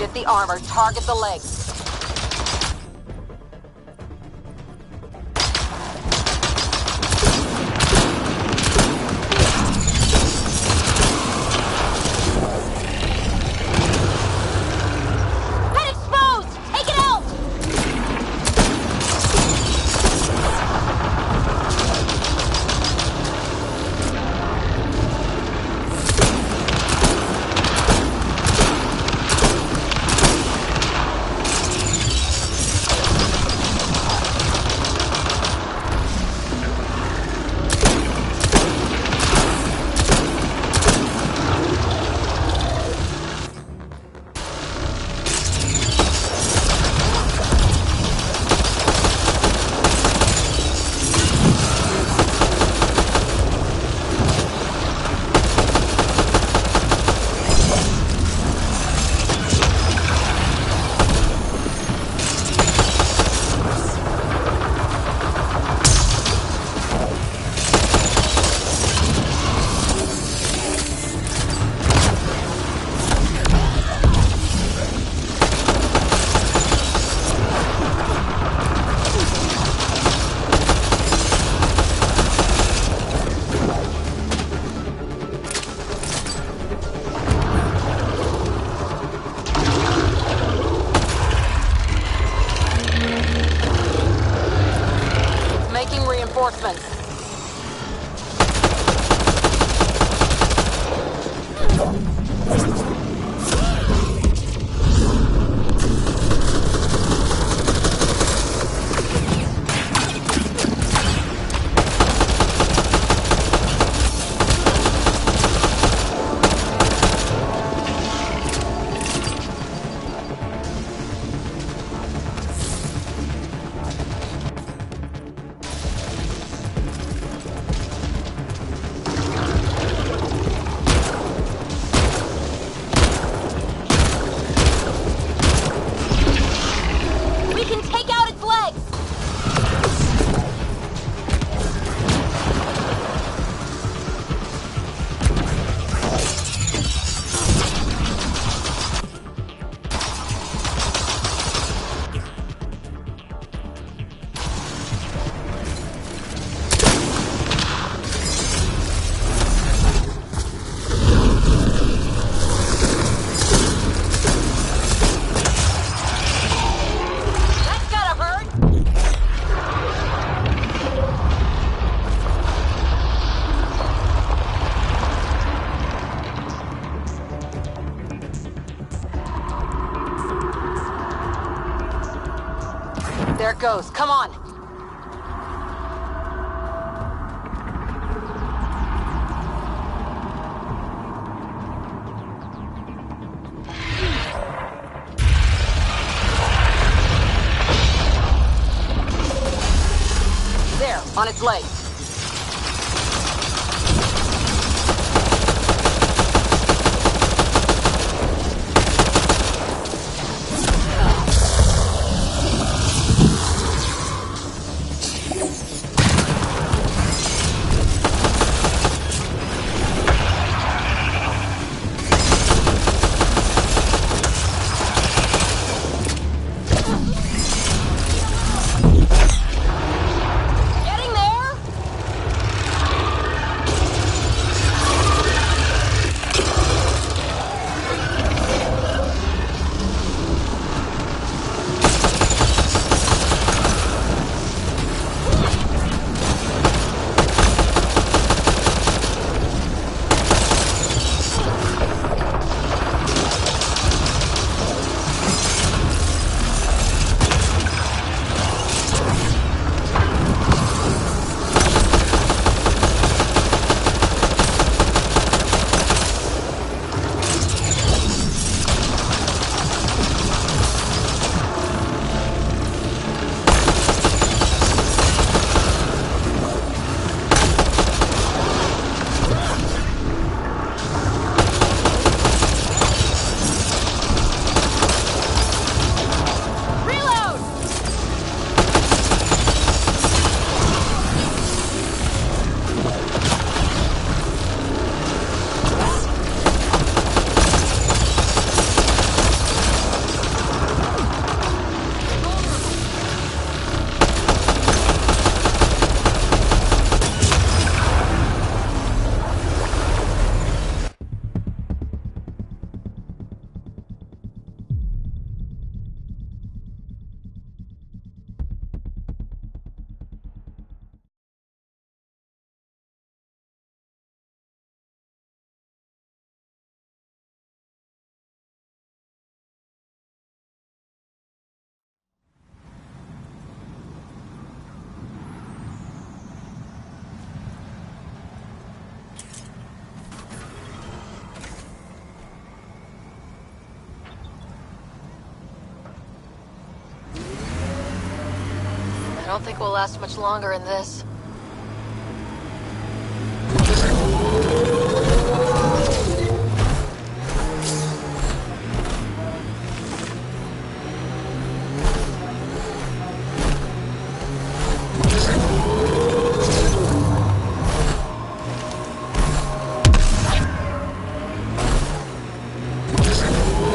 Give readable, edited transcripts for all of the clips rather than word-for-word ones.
Get the armor. Target the legs. Reinforcements. There it goes. Come on. There, on its legs. don't think we'll last much longer in this.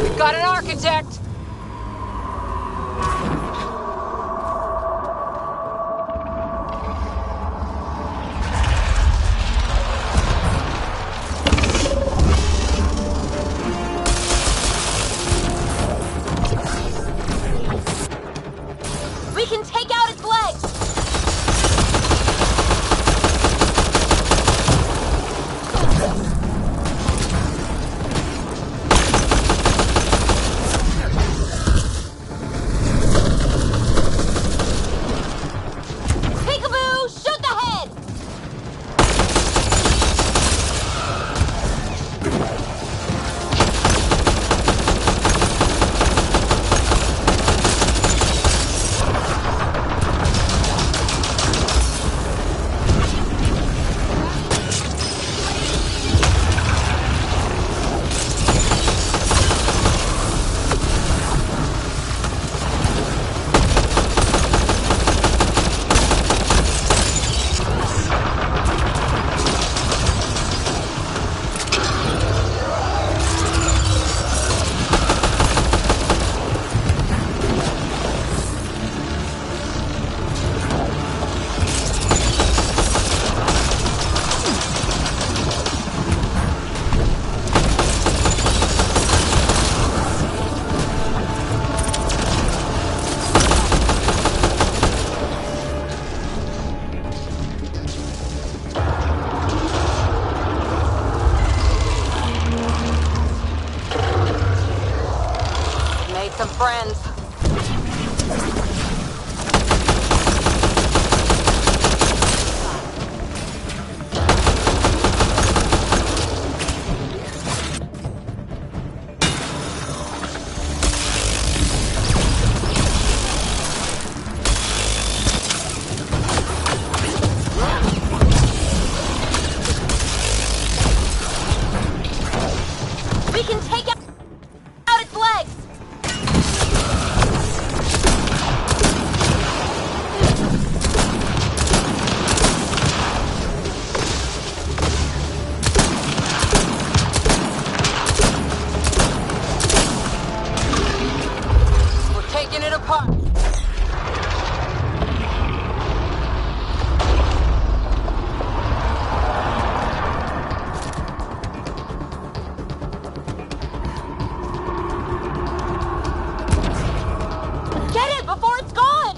We've got an architect! We can take out its legs! Peekaboo! Shoot the head! Made some friends. We can take out its legs! We're taking it apart. Get it before it's gone!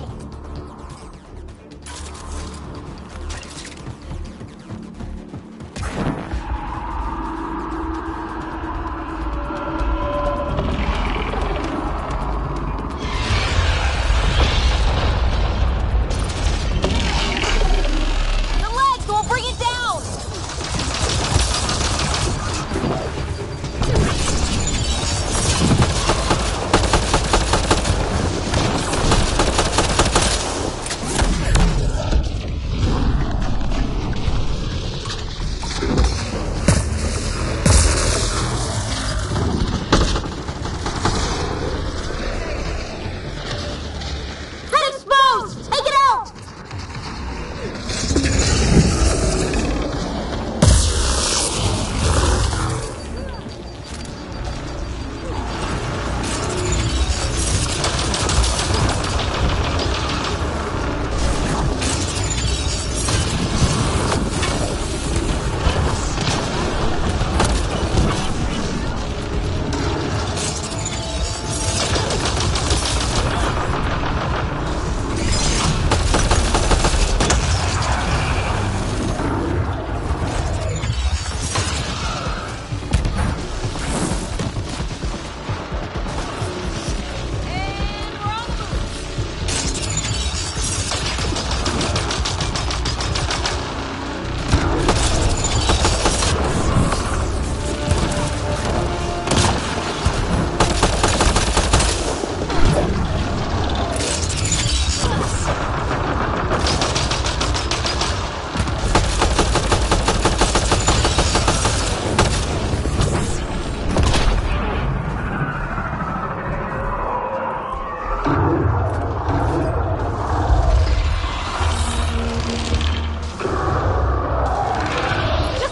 Just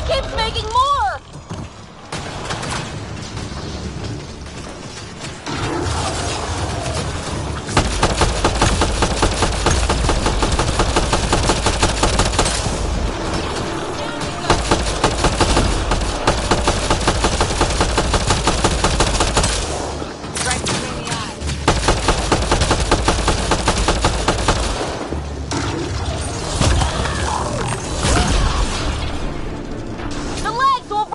keeps making more! Right between the eyes. The legs will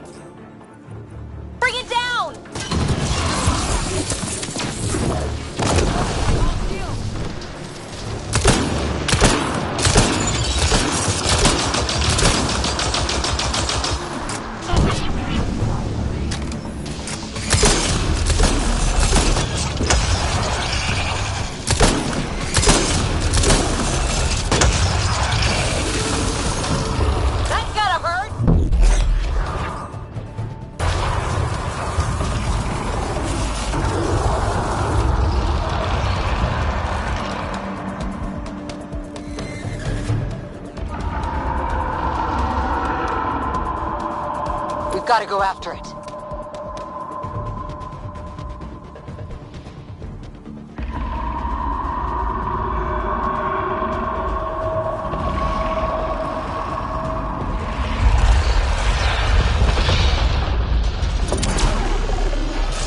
bring it down! That's gotta hurt! We've got to go after it.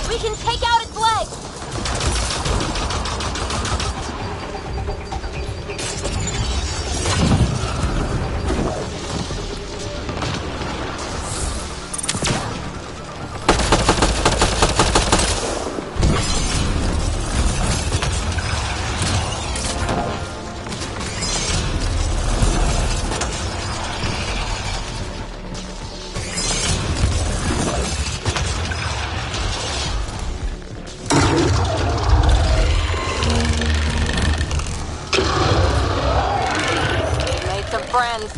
We can take out its legs! Made some friends.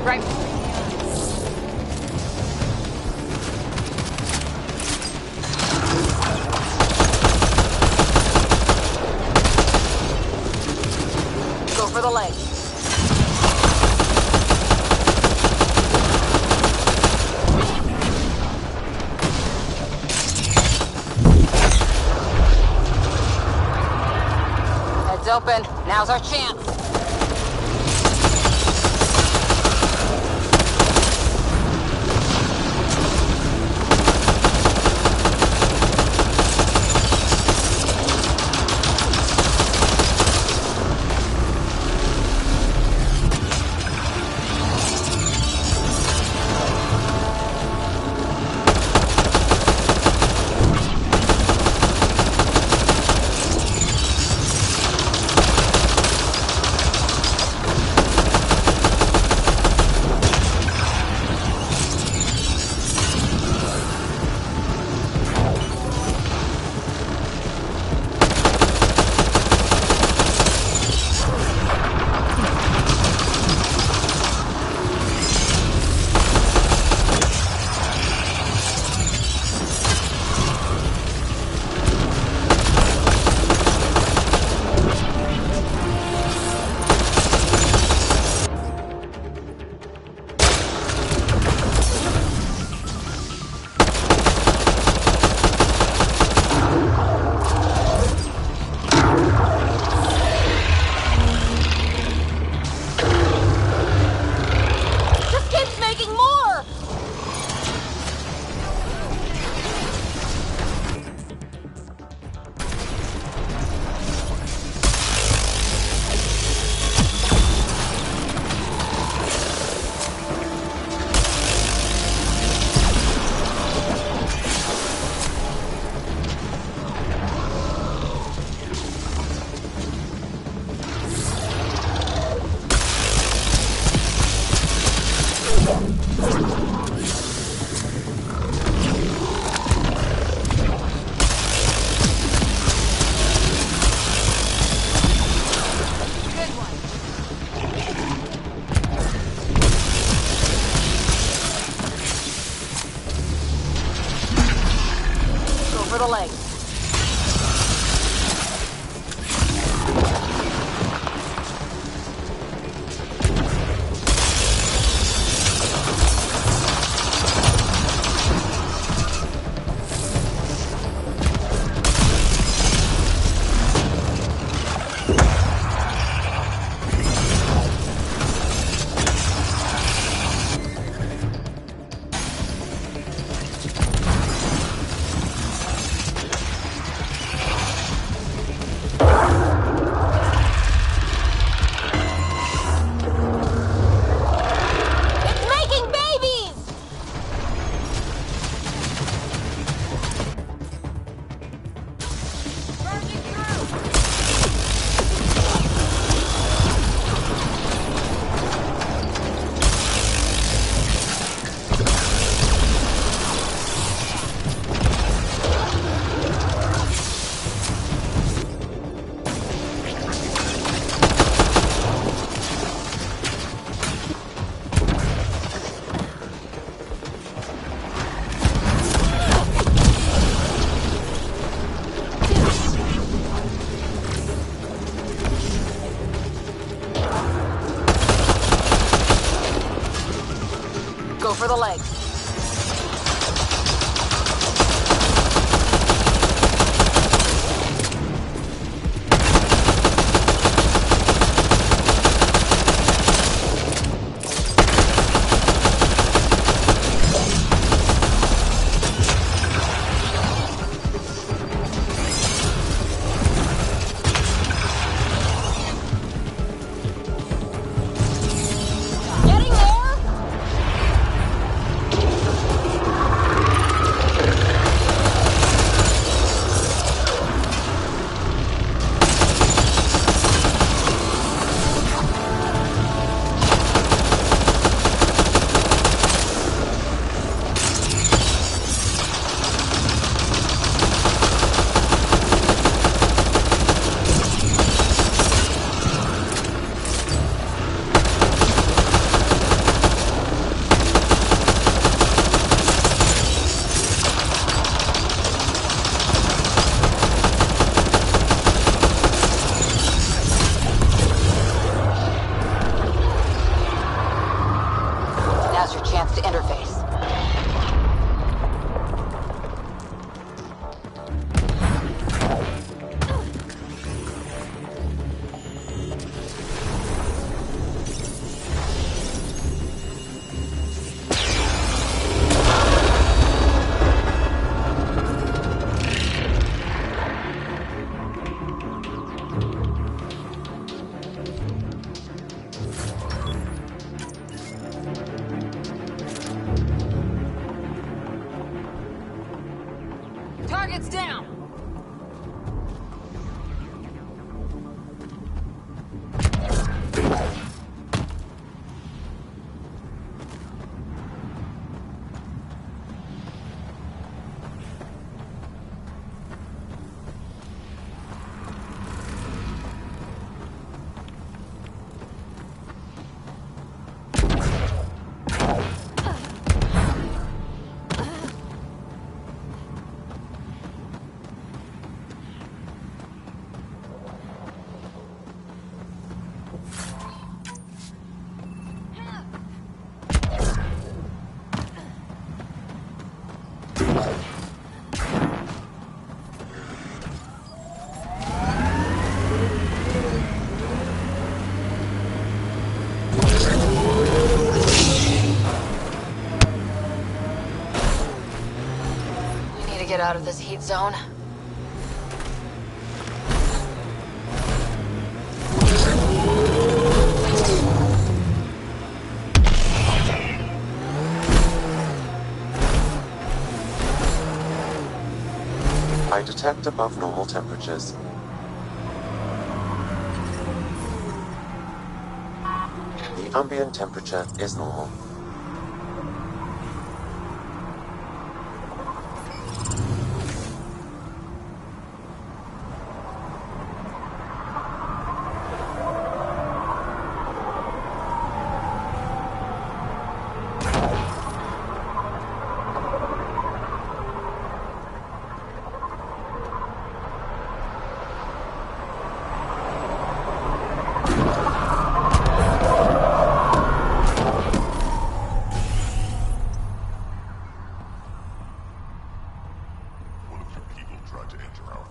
Right between the eyes. Go for the leg. Heads open. Now's our chance. the legs. Go for the legs. Getting there? Now's your chance to interface. Target's down! We need to get out of this heat zone. I detect above normal temperatures. The ambient temperature is normal.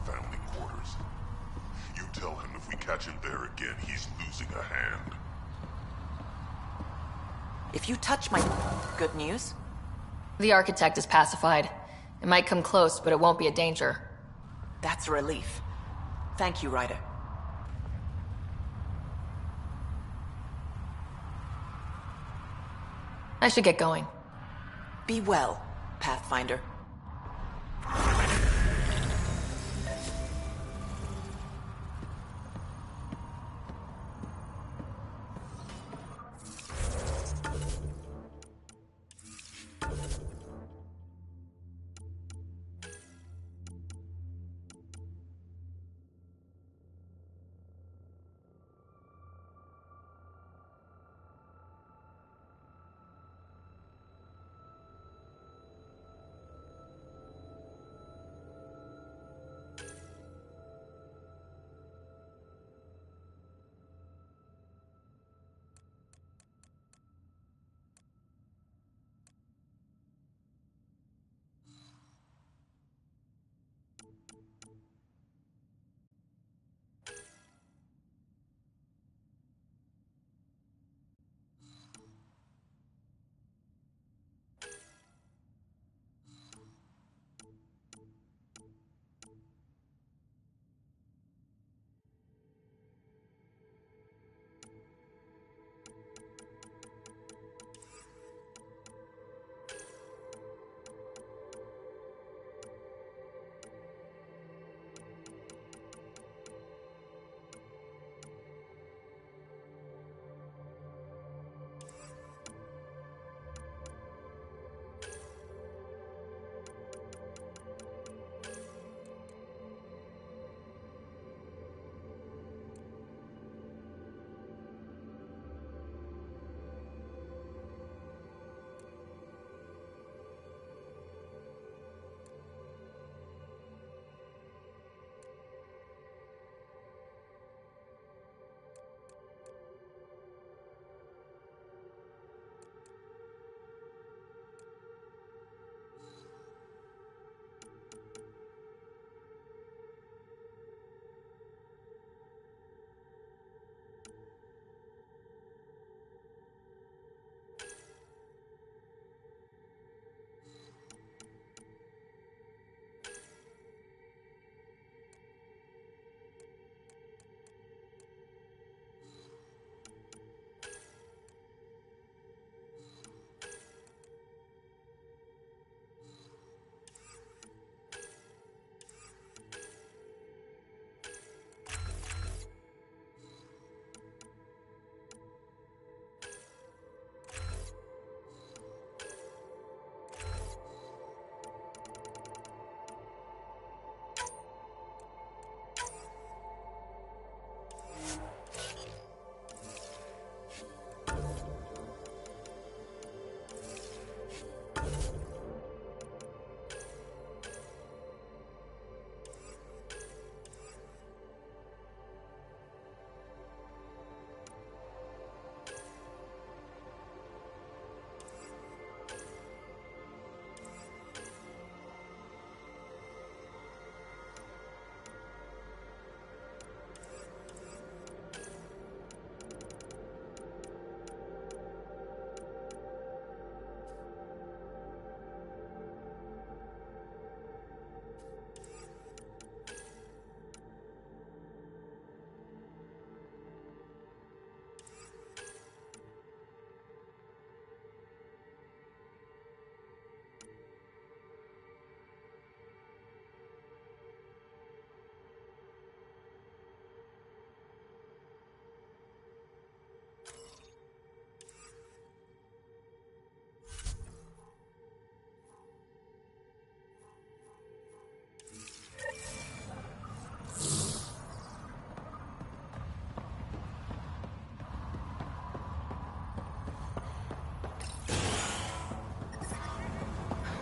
family quarters. You tell him if we catch him there again, he's losing a hand. If you touch my... Good news? The architect is pacified. It might come close, but it won't be a danger. That's a relief. Thank you, Ryder. I should get going. Be well, Pathfinder.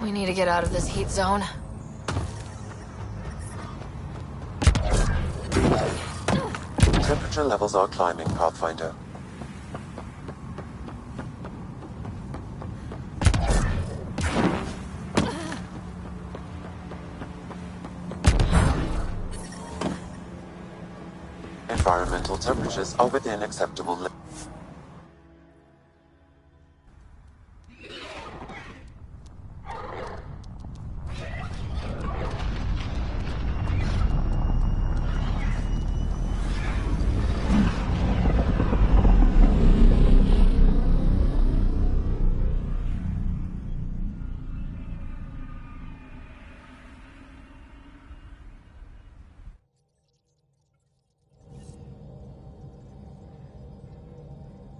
We need to get out of this heat zone. Temperature levels are climbing, Pathfinder. environmental temperatures are within acceptable limits.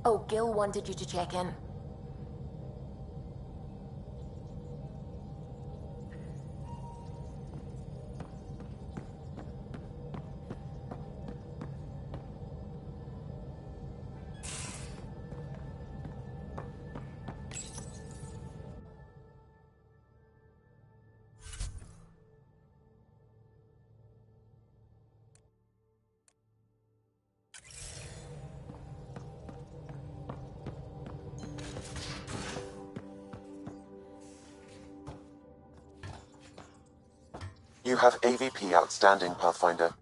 Oh, Gil wanted you to check in. You have AVP outstanding, Pathfinder.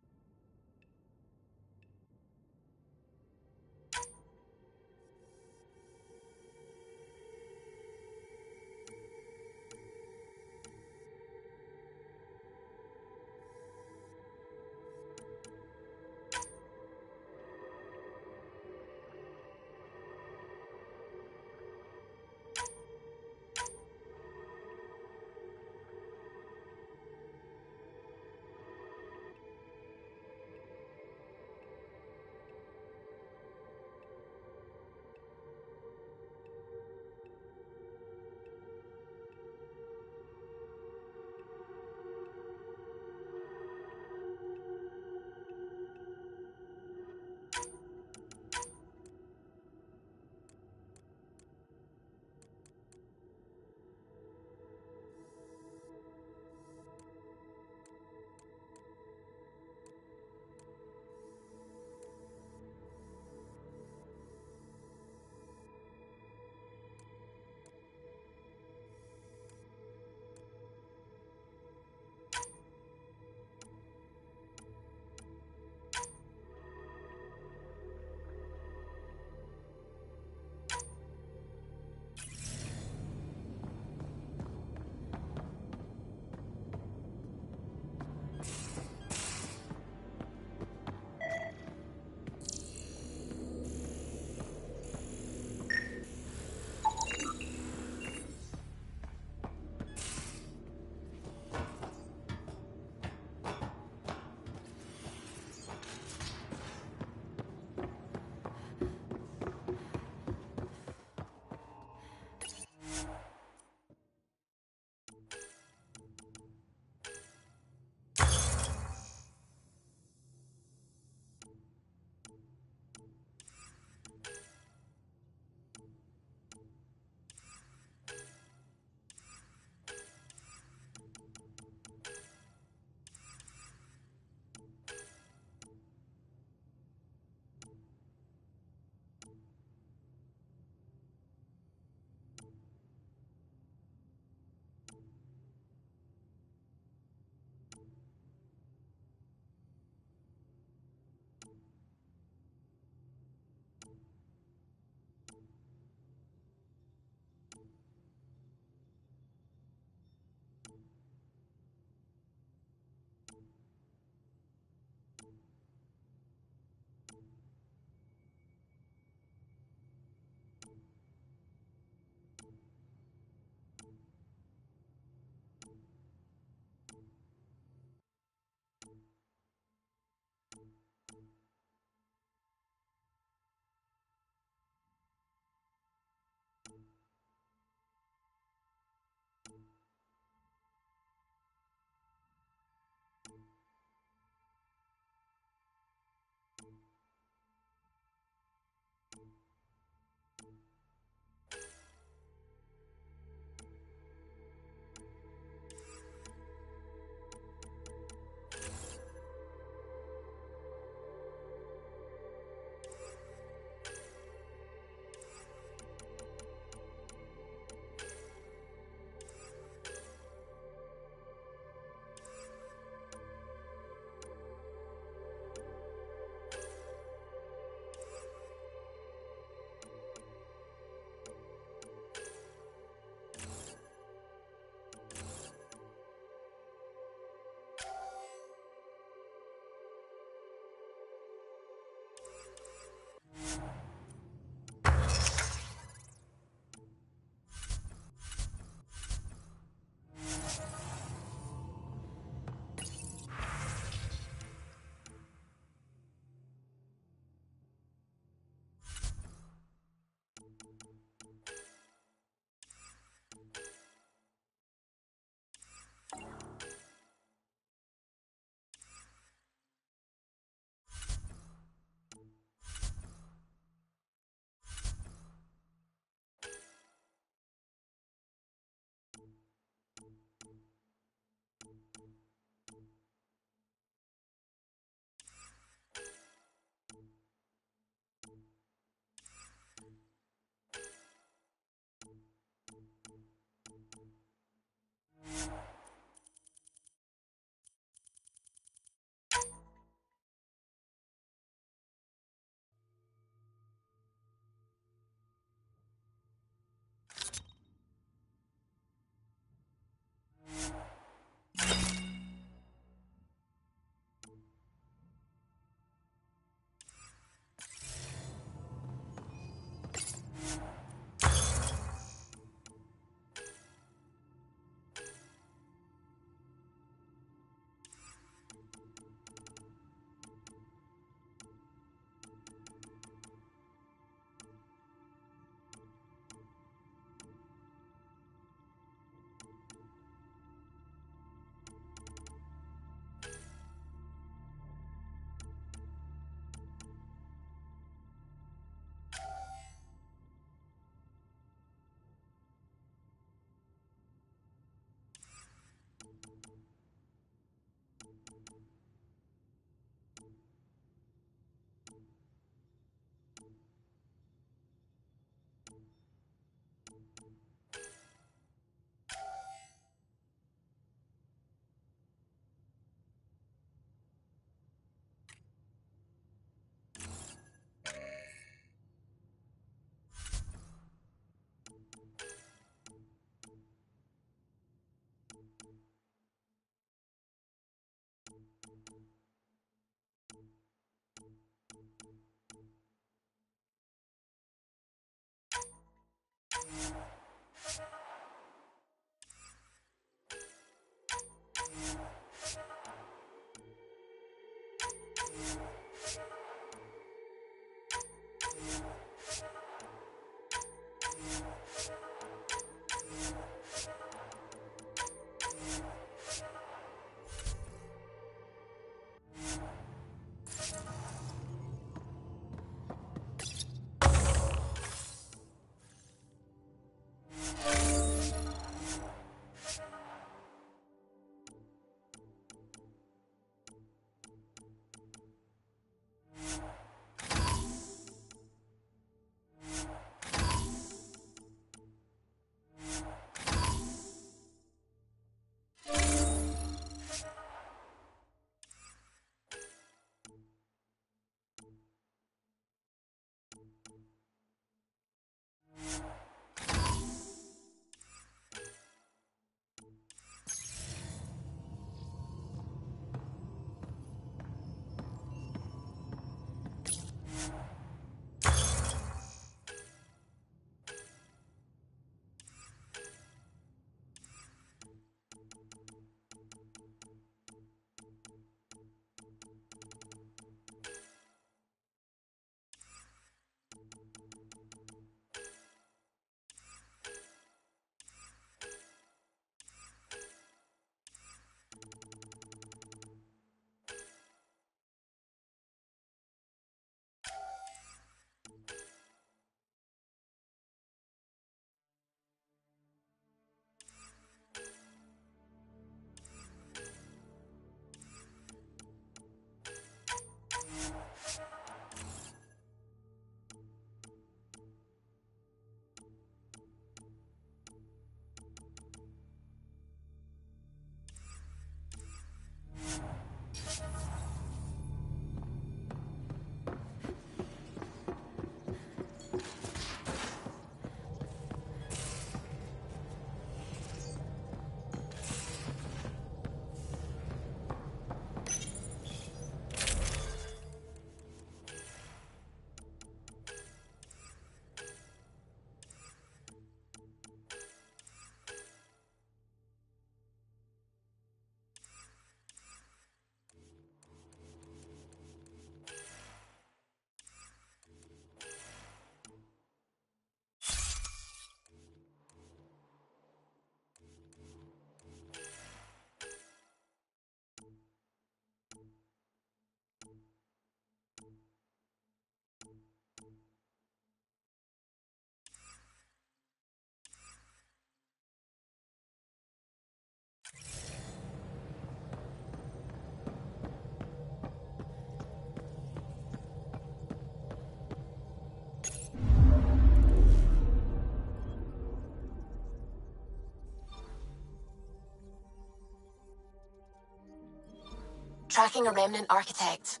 Tracking a remnant architect.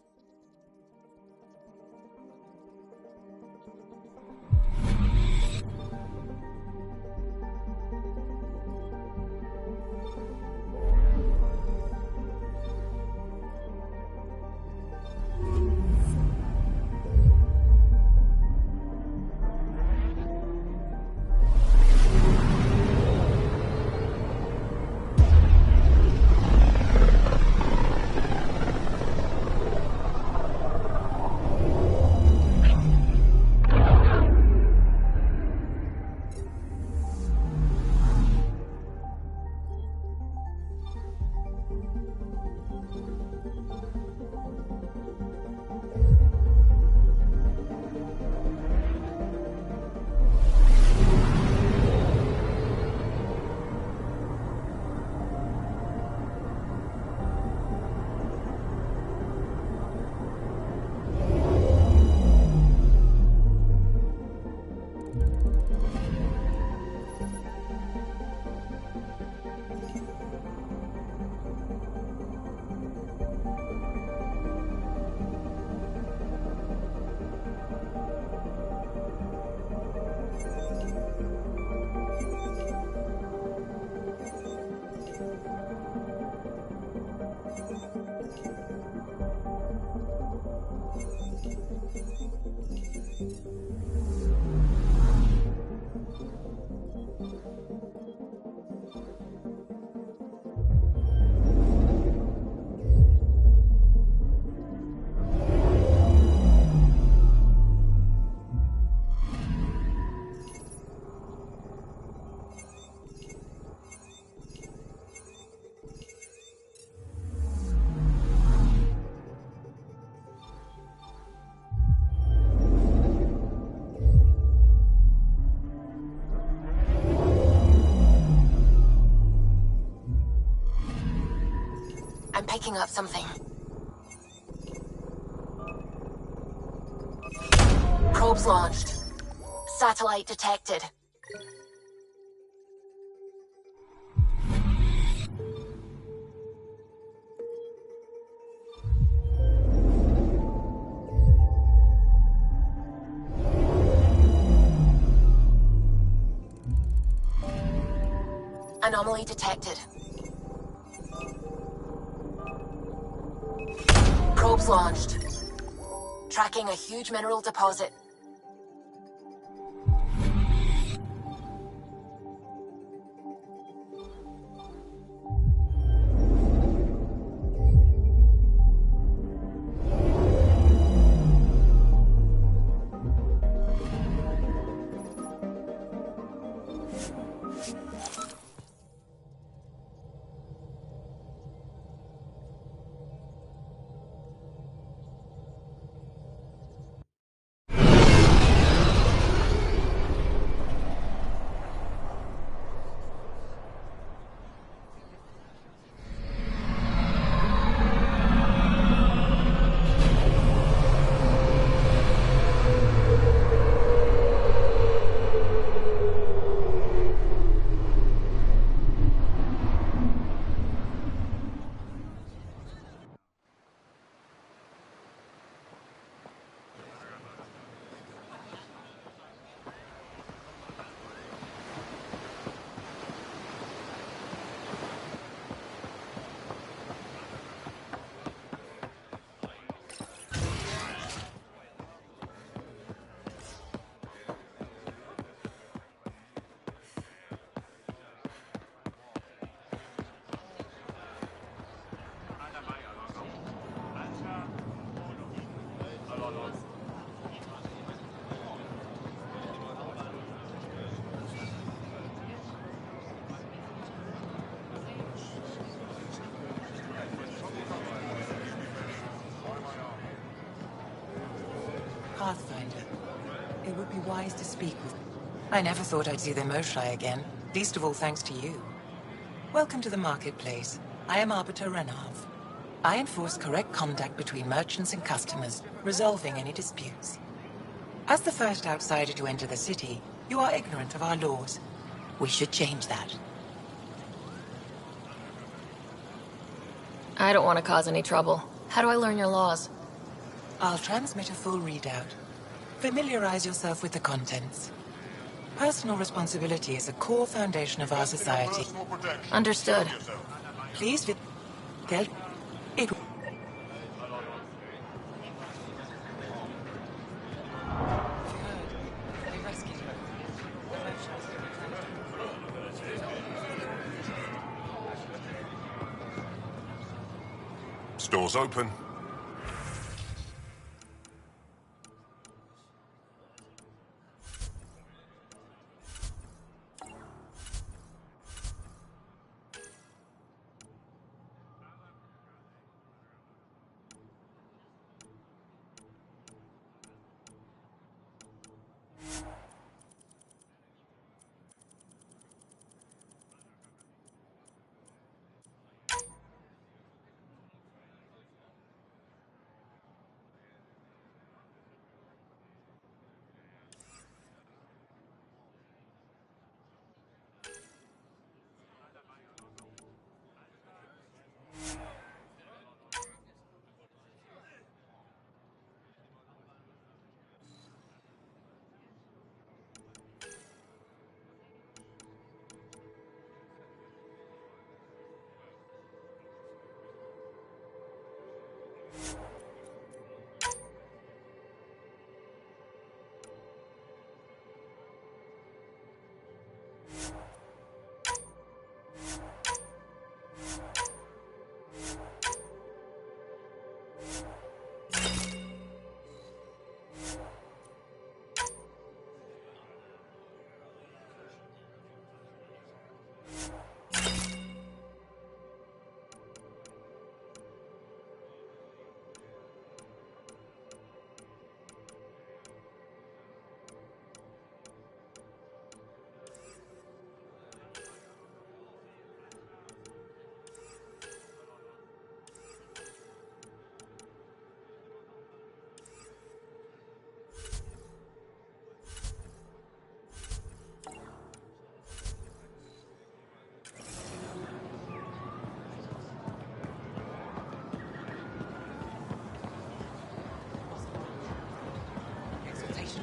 I'm picking up something. Probes launched. Satellite detected. Anomaly detected. Probes launched. Tracking a huge mineral deposit. Pathfinder. It would be wise to speak with... I never thought I'd see the Moshae again, least of all thanks to you. Welcome to the marketplace. I am Arbiter Renav. I enforce correct conduct between merchants and customers, resolving any disputes. As the first outsider to enter the city, you are ignorant of our laws. We should change that. I don't want to cause any trouble. How do I learn your laws? I'll transmit a full readout. Familiarize yourself with the contents. Personal responsibility is a core foundation of our society. Understood. Please tell it. Store's open.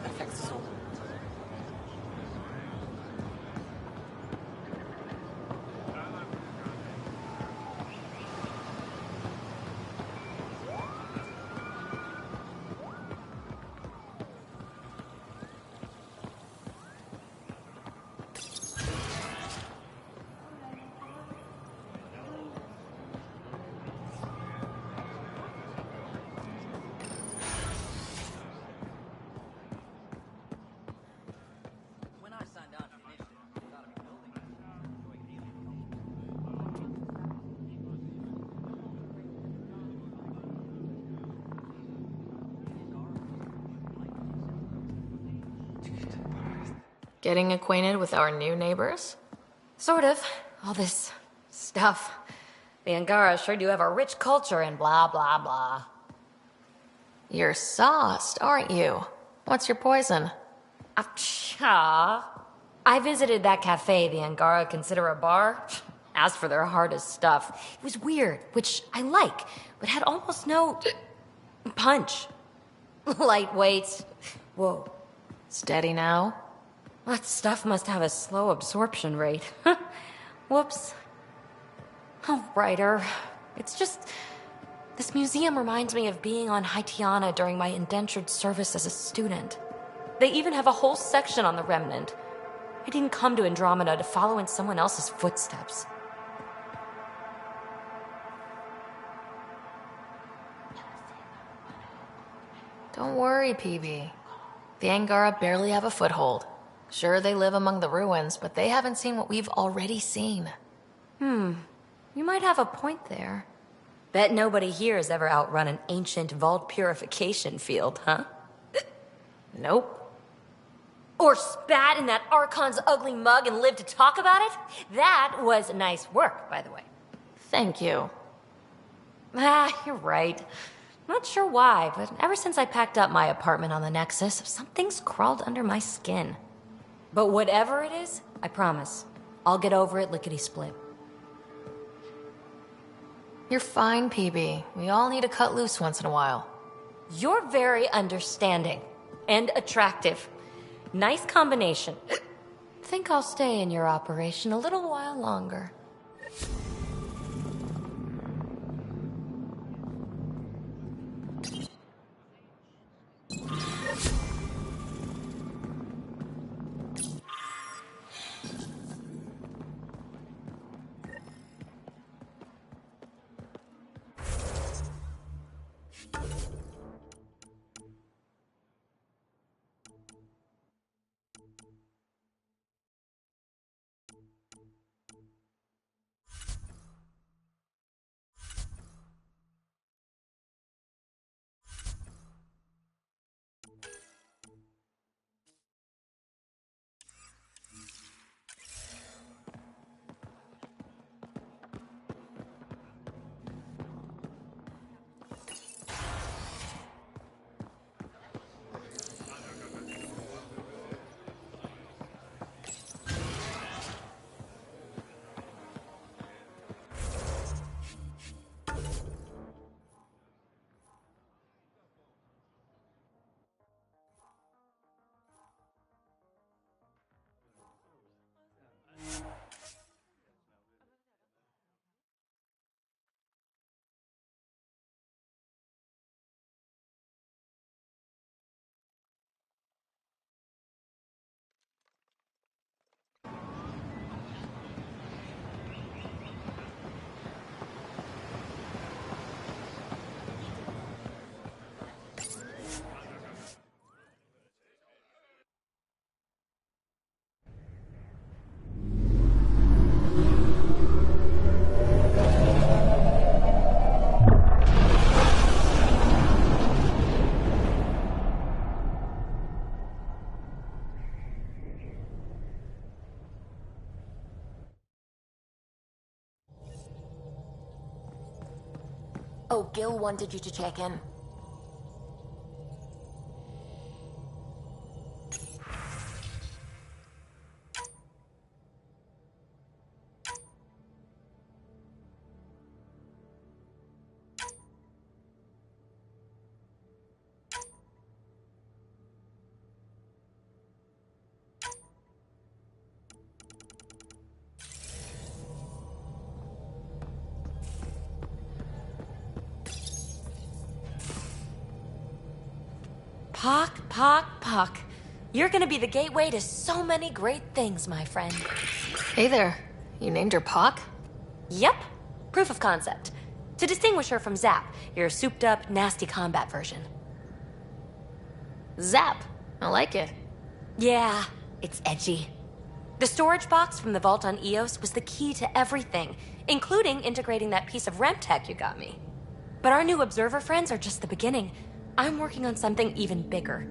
Affects us all. Getting acquainted with our new neighbors? Sort of. All this stuff. The Angara sure do have a rich culture and blah, blah, blah. You're sauced, aren't you? What's your poison? I visited that cafe the Angara consider a bar. Asked for their hardest stuff. It was weird, which I like, but had almost no punch. Lightweight. Whoa. Steady now? That stuff must have a slow absorption rate. Whoops. Oh, writer. It's just... This museum reminds me of being on Haitiana during my indentured service as a student. They even have a whole section on the Remnant. I didn't come to Andromeda to follow in someone else's footsteps. Don't worry, PB. The Angara barely have a foothold. Sure, they live among the ruins, but they haven't seen what we've already seen. You might have a point there. Bet nobody here has ever outrun an ancient vault purification field, huh? Nope. Or spat in that Archon's ugly mug and lived to talk about it? That was nice work, by the way. Thank you. You're right. Not sure why, but ever since I packed up my apartment on the Nexus, something's crawled under my skin. But whatever it is, I promise, I'll get over it lickety-split. You're fine, PB. We all need to cut loose once in a while. You're very understanding and attractive. Nice combination. Think I'll stay in your operation a little while longer. Oh, Gil wanted you to check in. Pock. You're gonna be the gateway to so many great things, my friend. Hey there. You named her Pock? Yep. Proof of concept. To distinguish her from Zap, your souped-up, nasty combat version. Zap. I like it. Yeah, it's edgy. The storage box from the vault on Eos was the key to everything, including integrating that piece of REM tech you got me. But our new observer friends are just the beginning. I'm working on something even bigger.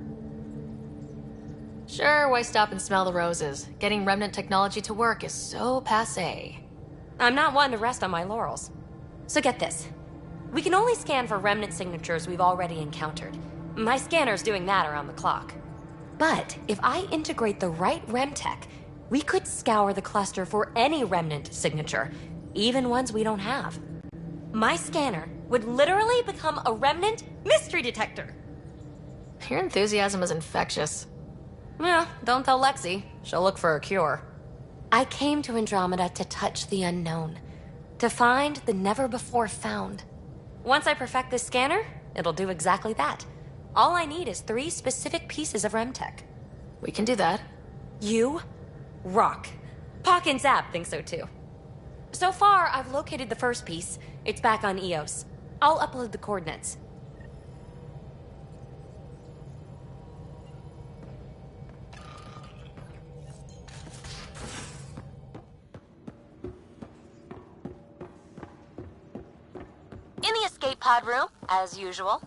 Sure, why stop and smell the roses? Getting Remnant technology to work is so passé. I'm not one to rest on my laurels. So get this. We can only scan for Remnant signatures we've already encountered. My scanner's doing that around the clock. But if I integrate the right Remtech, we could scour the cluster for any Remnant signature, even ones we don't have. My scanner would literally become a Remnant mystery detector. Your enthusiasm is infectious. Yeah, don't tell Lexi. She'll look for a cure. I came to Andromeda to touch the unknown, to find the never-before-found. Once I perfect this scanner, it'll do exactly that. All I need is 3 specific pieces of Remtech. We can do that. You rock. Pock and Zap think so too. So far, I've located the first piece. It's back on EOS. I'll upload the coordinates. In the escape pod room, as usual.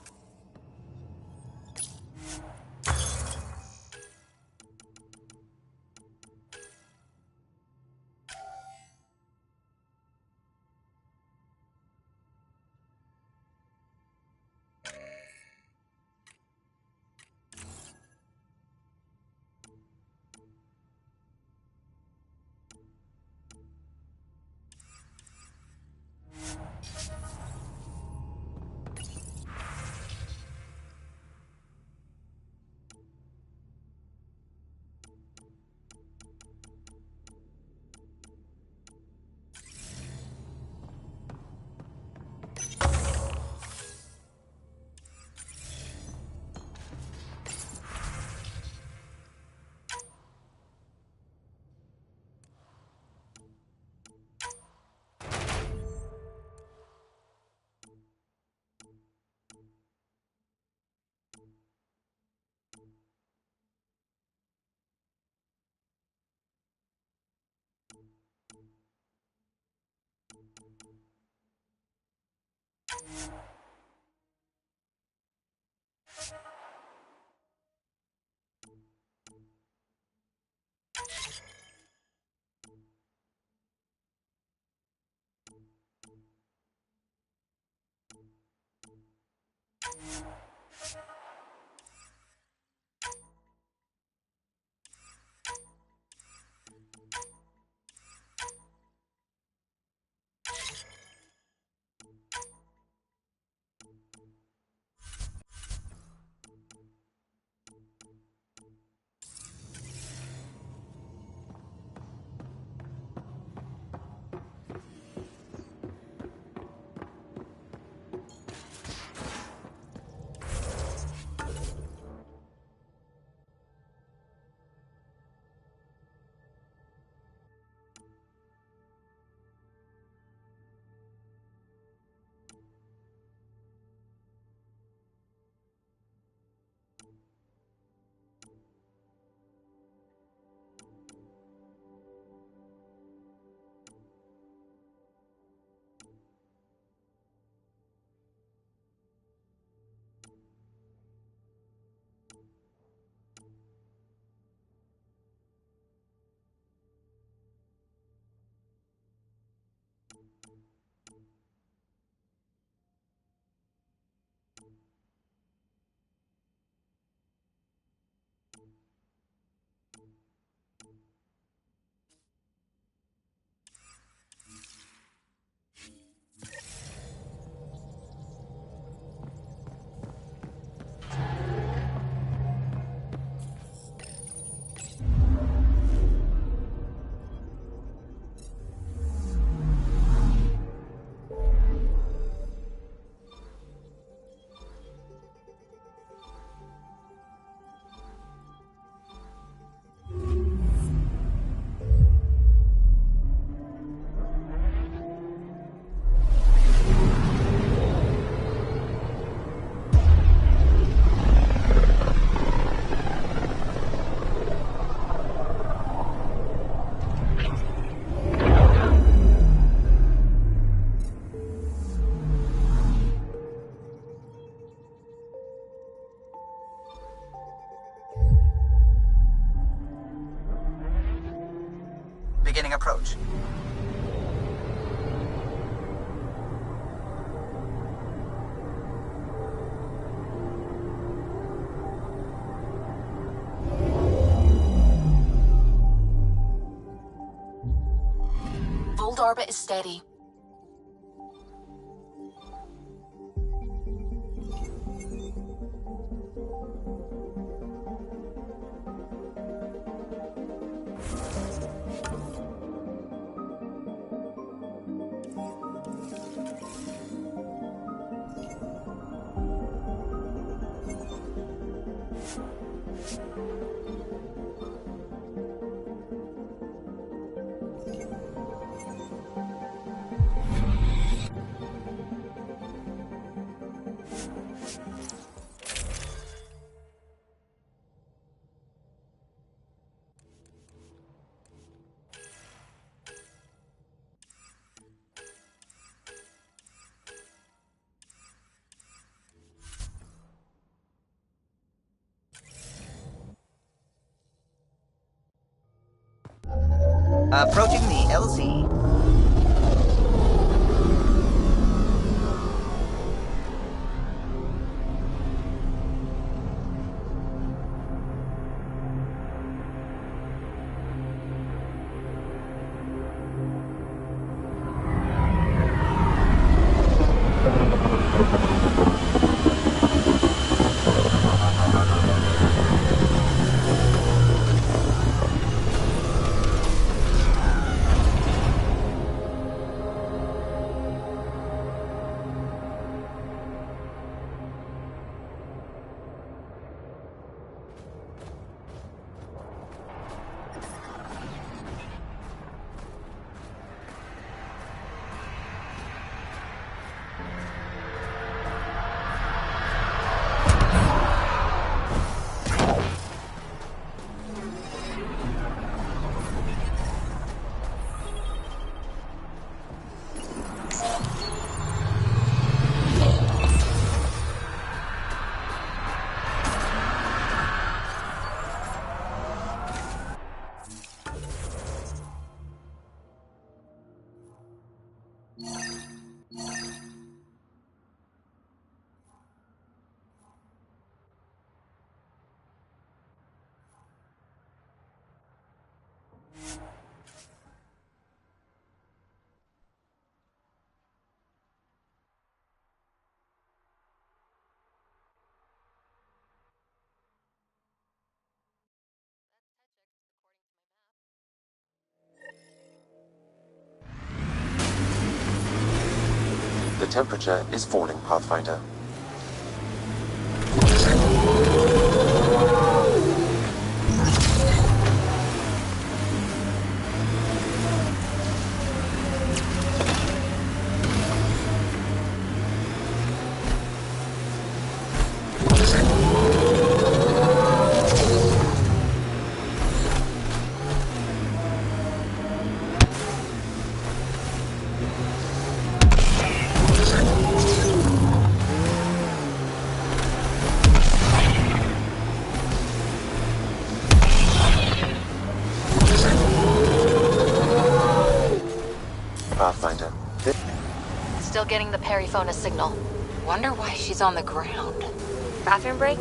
approach. Old orbit is steady. Approaching the LZ. The temperature is falling, Pathfinder. Pathfinder. Still getting the periphonus signal. Wonder why she's on the ground. Bathroom break?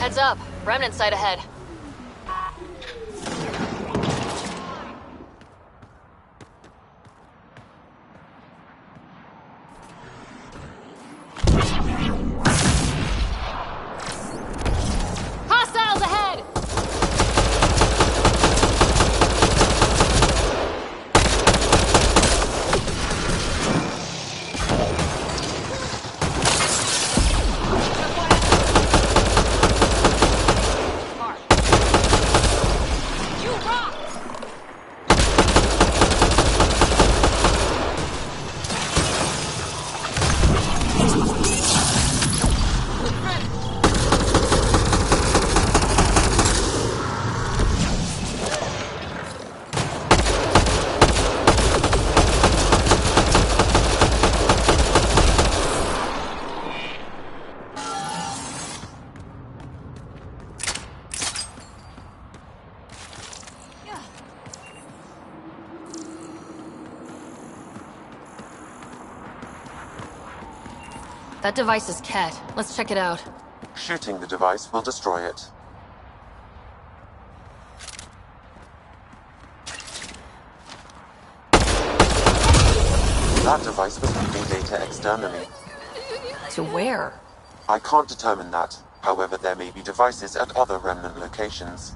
Heads up. Remnant sight ahead. That device is Ket. Let's check it out. Shooting the device will destroy it. That device was feeding data externally. To where? I can't determine that. However, there may be devices at other Remnant locations.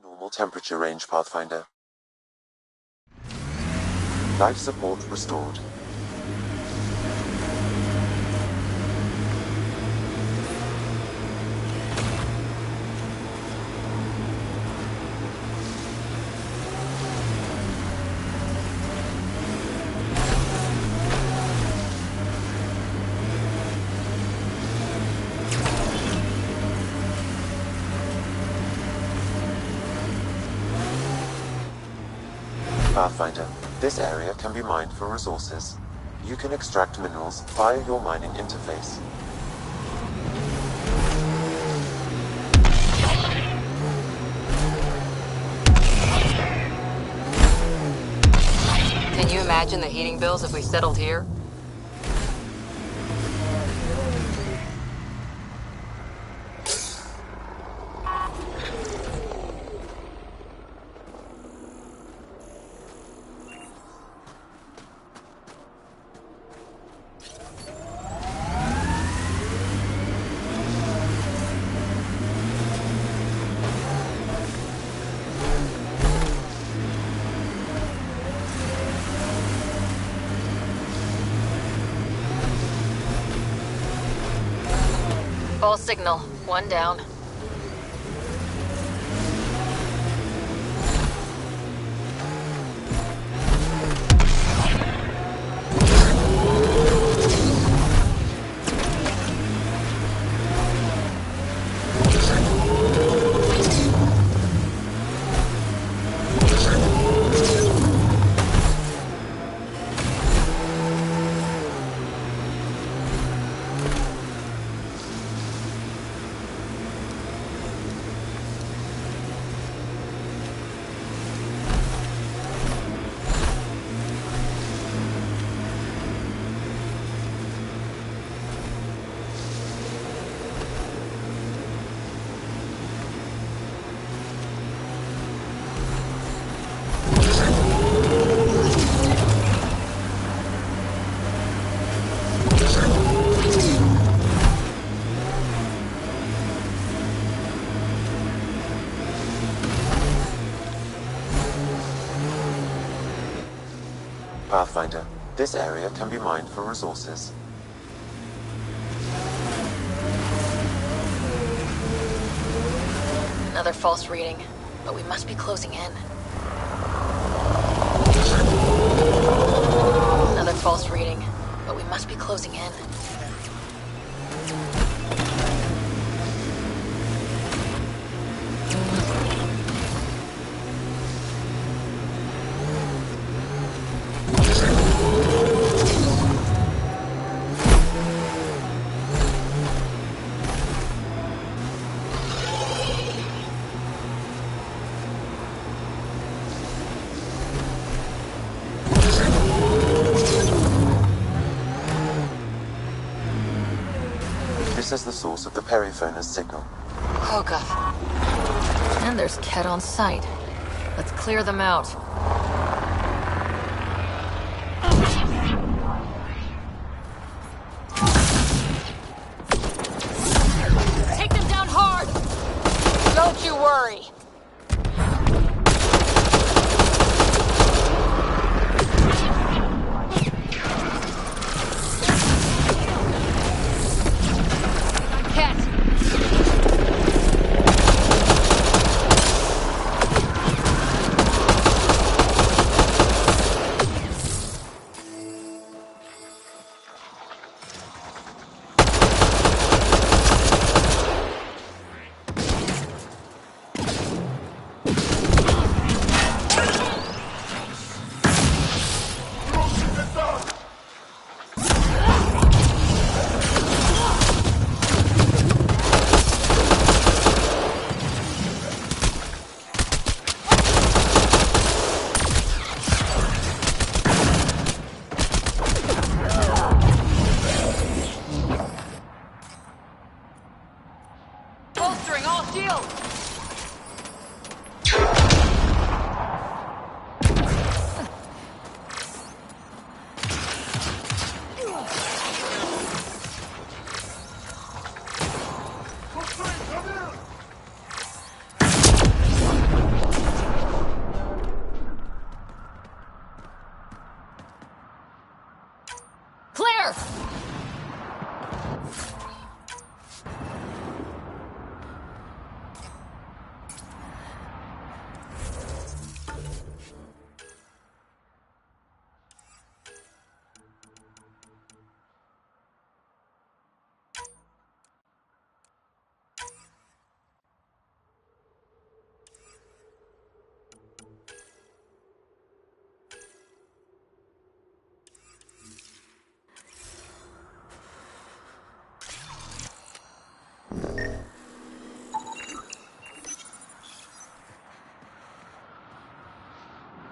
Normal temperature range, Pathfinder. Life support restored. Pathfinder, this area can be mined for resources. You can extract minerals via your mining interface. Can you imagine the heating bills if we settled here? False signal. One down. Pathfinder, this area can be mined for resources. Another false reading, but we must be closing in. Another false reading, but we must be closing in. This is the source of the Periphoner's signal. Oh god. And there's Ket on site. Let's clear them out. Take them down hard! Don't you worry.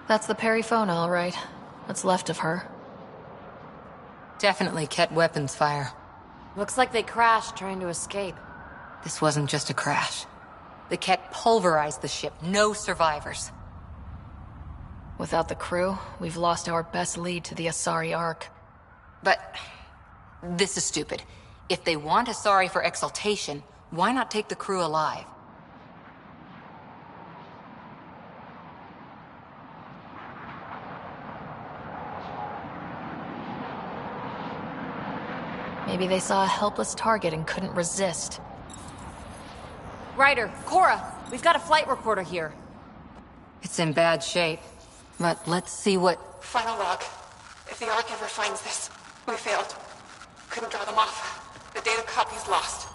That's the Perifona, all right. What's left of her. Definitely Ket weapons fire. Looks like they crashed trying to escape. This wasn't just a crash. The Ket pulverized the ship. No survivors. Without the crew, we've lost our best lead to the Asari Ark. But this is stupid. If they want Asari for exaltation, why not take the crew alive? Maybe they saw a helpless target and couldn't resist. Ryder, Cora, we've got a flight recorder here. It's in bad shape. But let's see what... Final log. If the Ark ever finds this, we failed. Couldn't draw them off. The data copy's lost.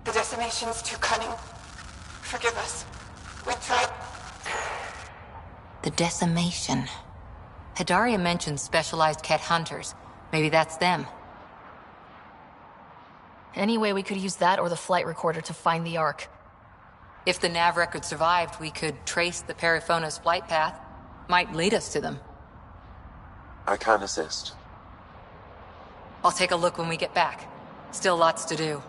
The decimation's too cunning. Forgive us. We tried... The decimation. Hidaria mentioned specialized Ket hunters. Maybe that's them. Anyway, we could use that or the flight recorder to find the Ark. If the nav record survived, we could trace the Perifona's flight path. Might lead us to them. I can assist. I'll take a look when we get back. Still lots to do.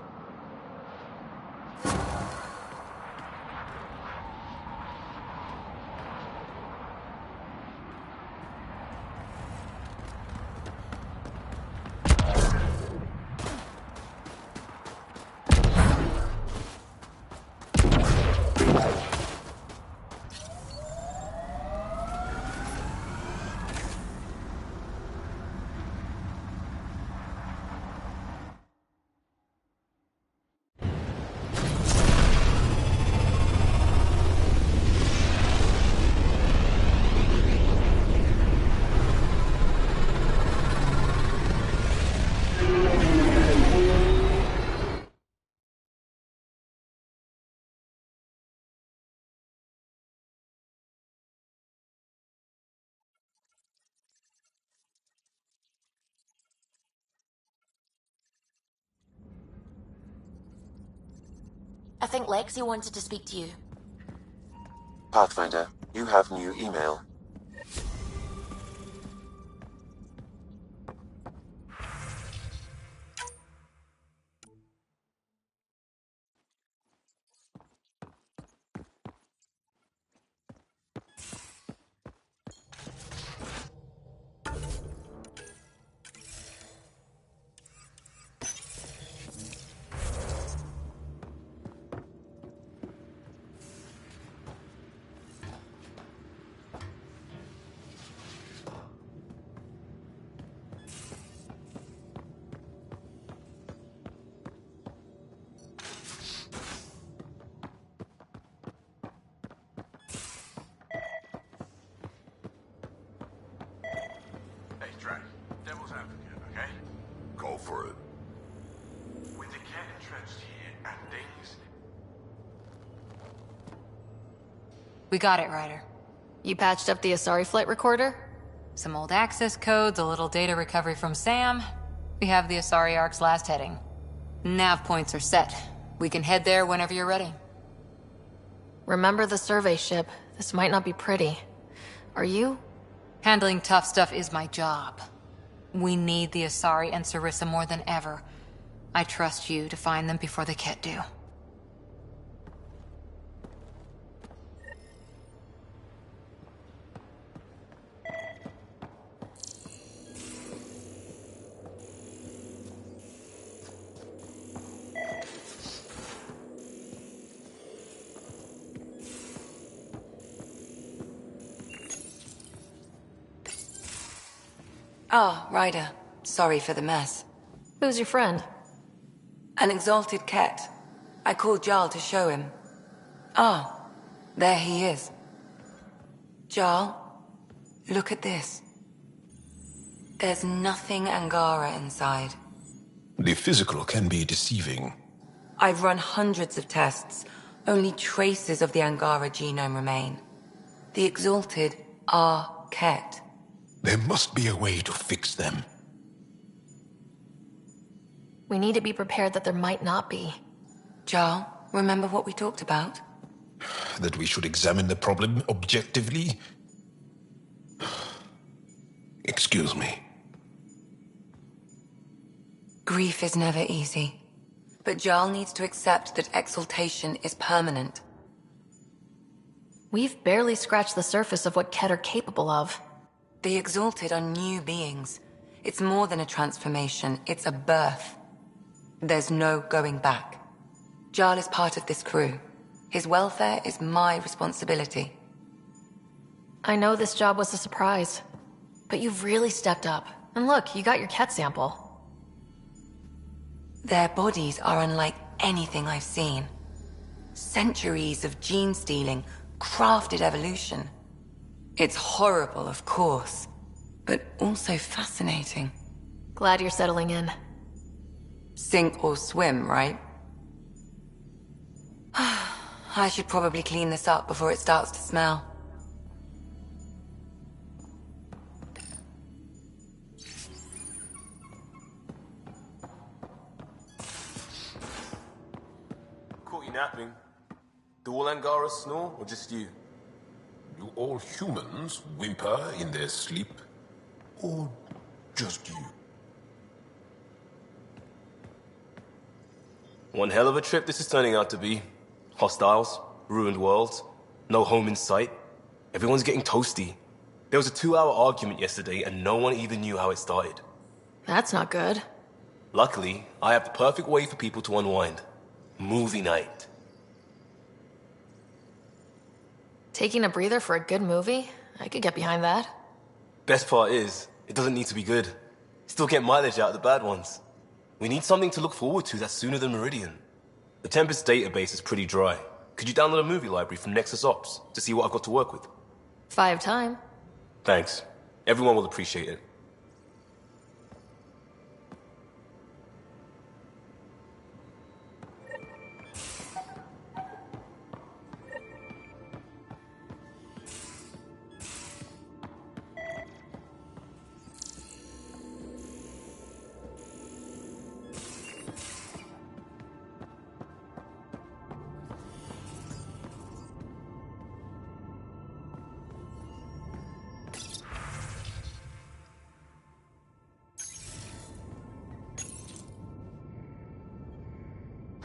I think Lexi wanted to speak to you. Pathfinder, you have new email. Go for it. With the Ket entrenched here and things... We got it, Ryder. You patched up the Asari flight recorder? Some old access codes, a little data recovery from Sam. We have the Asari Ark's last heading. Nav points are set. We can head there whenever you're ready. Remember the survey ship. This might not be pretty. Are you? Handling tough stuff is my job. We need the Asari and Sarissa more than ever. I trust you to find them before the Ket do. Ah, Ryder. Sorry for the mess. Who's your friend? An exalted Ket. I called Jarl to show him. Ah, there he is. Jarl, look at this. There's nothing Angara inside. The physical can be deceiving. I've run hundreds of tests. Only traces of the Angara genome remain. The exalted are Ket. There must be a way to fix them. We need to be prepared that there might not be. Jarl, remember what we talked about? That we should examine the problem objectively? Excuse me. Grief is never easy. But Jarl needs to accept that exaltation is permanent. We've barely scratched the surface of what Ket are capable of. The Exalted are new beings. It's more than a transformation, it's a birth. There's no going back. Jarl is part of this crew. His welfare is my responsibility. I know this job was a surprise, but you've really stepped up. And look, you got your Ket sample. Their bodies are unlike anything I've seen. Centuries of gene stealing, crafted evolution. It's horrible, of course, but also fascinating. Glad you're settling in. Sink or swim, right? I should probably clean this up before it starts to smell. Caught you napping. Do all Angara snore, or just you? Do all humans whimper in their sleep? Or just you? One hell of a trip this is turning out to be. Hostiles, ruined worlds, no home in sight. Everyone's getting toasty. There was a 2-hour argument yesterday and no one even knew how it started. That's not good. Luckily, I have the perfect way for people to unwind. Movie night. Taking a breather for a good movie? I could get behind that. Best part is, it doesn't need to be good. Still get mileage out of the bad ones. We need something to look forward to that's sooner than Meridian. The Tempest database is pretty dry. Could you download a movie library from Nexus Ops to see what I've got to work with? 5 time. Thanks. Everyone will appreciate it.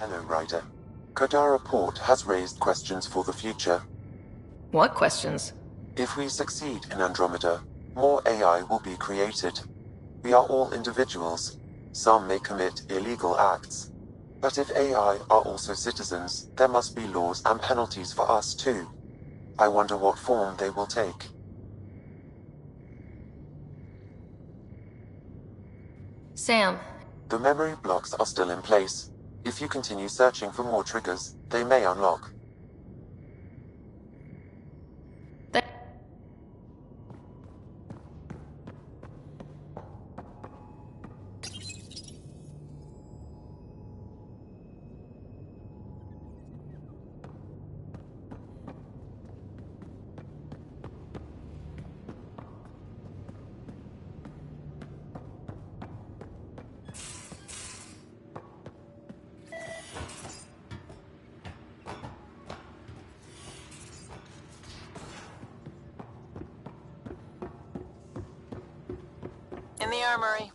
Hello, Ryder. Kodara Port has raised questions for the future. What questions? If we succeed in Andromeda, more AI will be created. We are all individuals. Some may commit illegal acts. But if AI are also citizens, there must be laws and penalties for us too. I wonder what form they will take. Sam. The memory blocks are still in place. If you continue searching for more triggers, they may unlock. In the armory.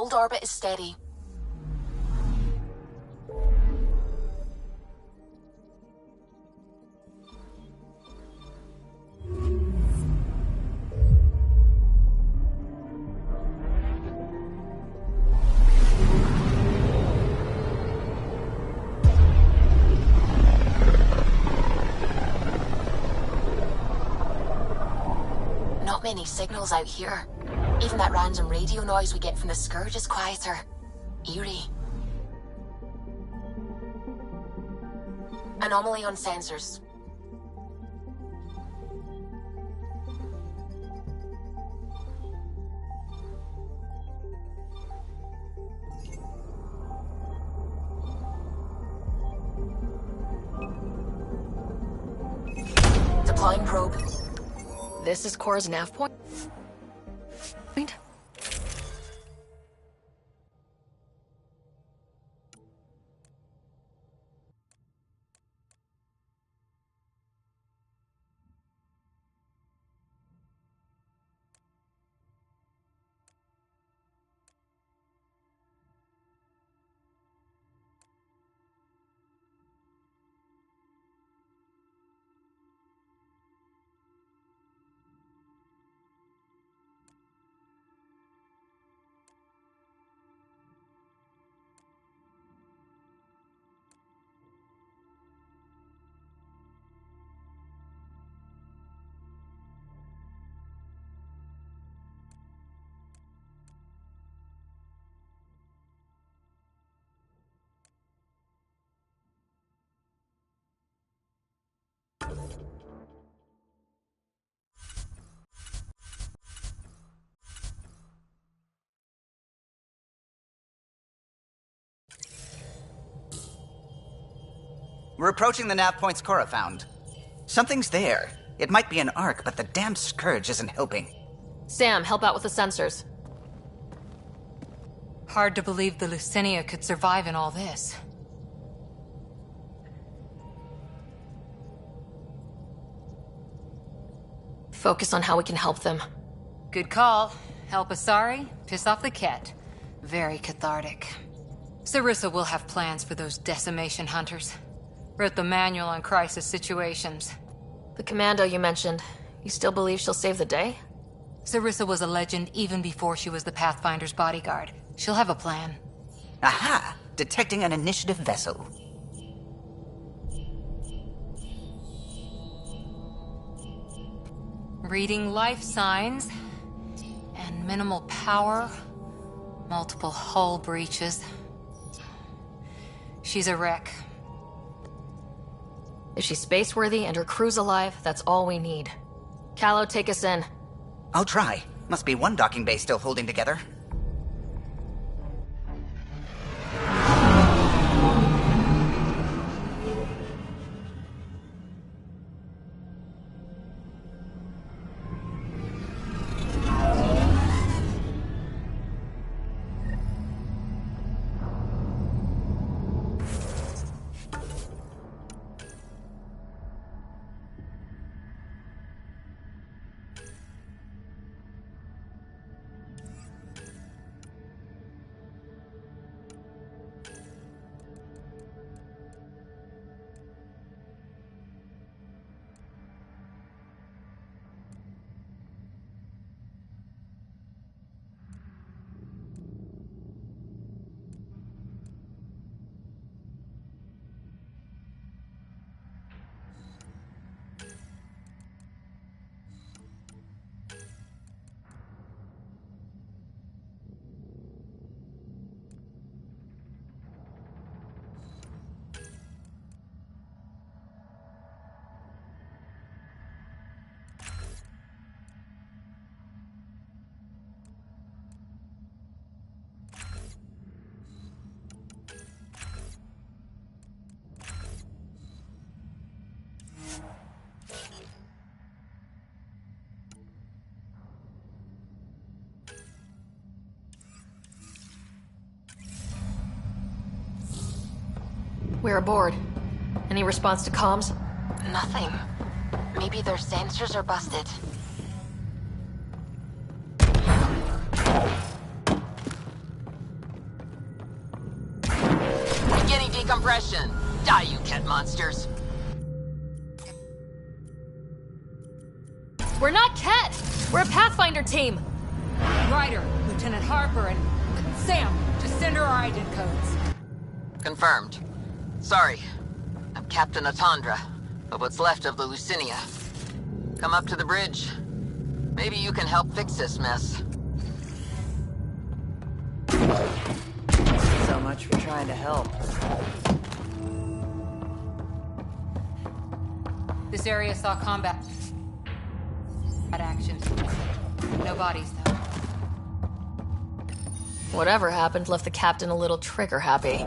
controlled orbit is steady. Not many signals out here. Even that random radio noise we get from the Scourge is quieter. Eerie. Anomaly on sensors. Deploying probe. This is Cora's nav point? We're approaching the nav points Cora found. Something's there. It might be an arc, but the damn Scourge isn't helping. Sam, help out with the sensors. Hard to believe the Lucinia could survive in all this. Focus on how we can help them. Good call. Help Asari, piss off the Ket. Very cathartic. Sarissa will have plans for those decimation hunters. Wrote the manual on crisis situations. The commando you mentioned, you still believe she'll save the day? Sarissa was a legend even before she was the Pathfinder's bodyguard. She'll have a plan. Aha! Detecting an initiative vessel. Reading life signs. And minimal power. Multiple hull breaches. She's a wreck. If she's space-worthy and her crew's alive, that's all we need. Callow, take us in. I'll try. Must be one docking bay still holding together. We're aboard. Any response to comms? Nothing. Maybe their sensors are busted. decompression. Die, you cat monsters. We're not Ket! We're a Pathfinder team! Ryder, Lieutenant Harper, and Sam, just send her our ident codes. Confirmed. Sorry. I'm Captain Atandra, of what's left of the Lucinia. Come up to the bridge. Maybe you can help fix this mess. So much for trying to help. This area saw combat action. No bodies, though. Whatever happened left the captain a little trigger-happy.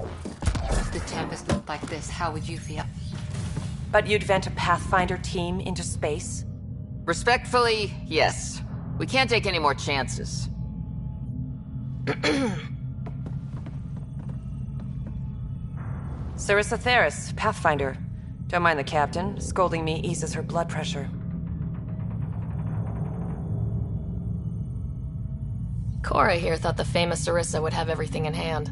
If the Tempest looked like this, how would you feel? But you'd vent a Pathfinder team into space? Respectfully, yes. We can't take any more chances. Sarissa Theris, Pathfinder. Don't mind the captain. Scolding me eases her blood pressure. Cora here thought the famous Sarissa would have everything in hand.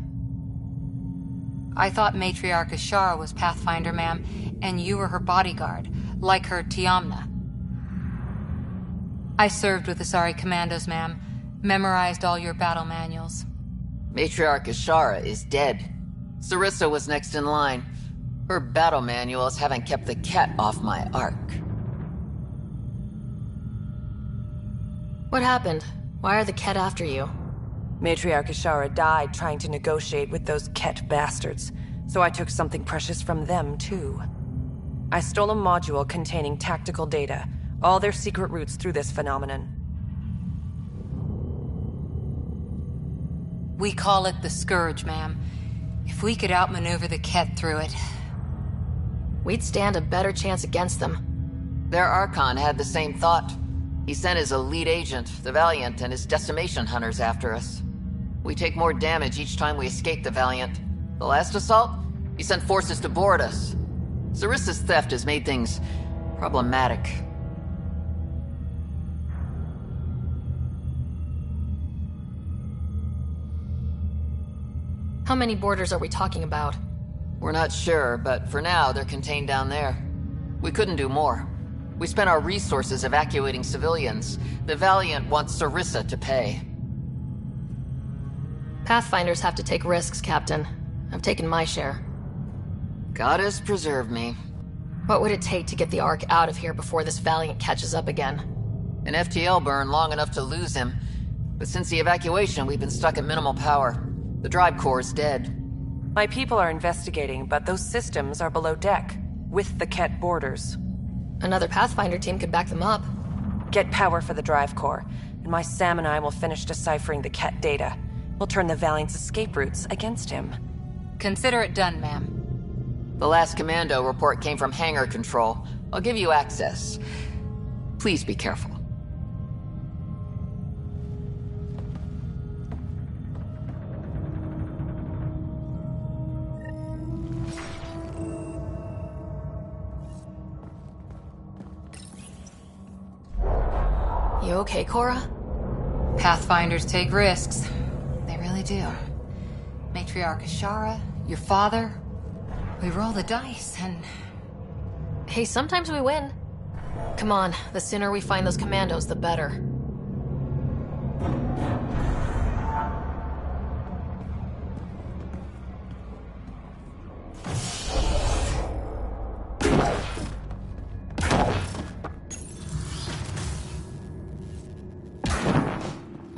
I thought Matriarch Ashara was Pathfinder, ma'am, and you were her bodyguard, like her Tiamna. I served with the Asari Commandos, ma'am. Memorized all your battle manuals. Matriarch Ashara is dead. Sarissa was next in line. Her battle manuals haven't kept the cat off my ark. What happened? Why are the Ket after you? Matriarch Ashara died trying to negotiate with those Ket bastards, so I took something precious from them, too. I stole a module containing tactical data, all their secret routes through this phenomenon. We call it the Scourge, ma'am. If we could outmaneuver the Ket through it, we'd stand a better chance against them. Their Archon had the same thought. He sent his elite agent, the Valiant, and his decimation hunters after us. We take more damage each time we escape the Valiant. The last assault, he sent forces to board us. Sarissa's theft has made things problematic. How many boarders are we talking about? We're not sure, but for now, they're contained down there. We couldn't do more. We spent our resources evacuating civilians. The Valiant wants Sarissa to pay. Pathfinders have to take risks, Captain. I've taken my share. God has preserved me. What would it take to get the Ark out of here before this Valiant catches up again? An FTL burn long enough to lose him. But since the evacuation, we've been stuck at minimal power. The drive core is dead. My people are investigating, but those systems are below deck, with the Ket boarders. Another Pathfinder team could back them up. Get power for the drive core, and my Sam and I will finish deciphering the Ket data. We'll turn the Valiant's escape routes against him. Consider it done, ma'am. The last commando report came from hangar control. I'll give you access. Please be careful. You okay, Cora? Pathfinders take risks. They really do. Matriarch Ashara, your father. We roll the dice and... Hey, sometimes we win. Come on, the sooner we find those commandos, the better.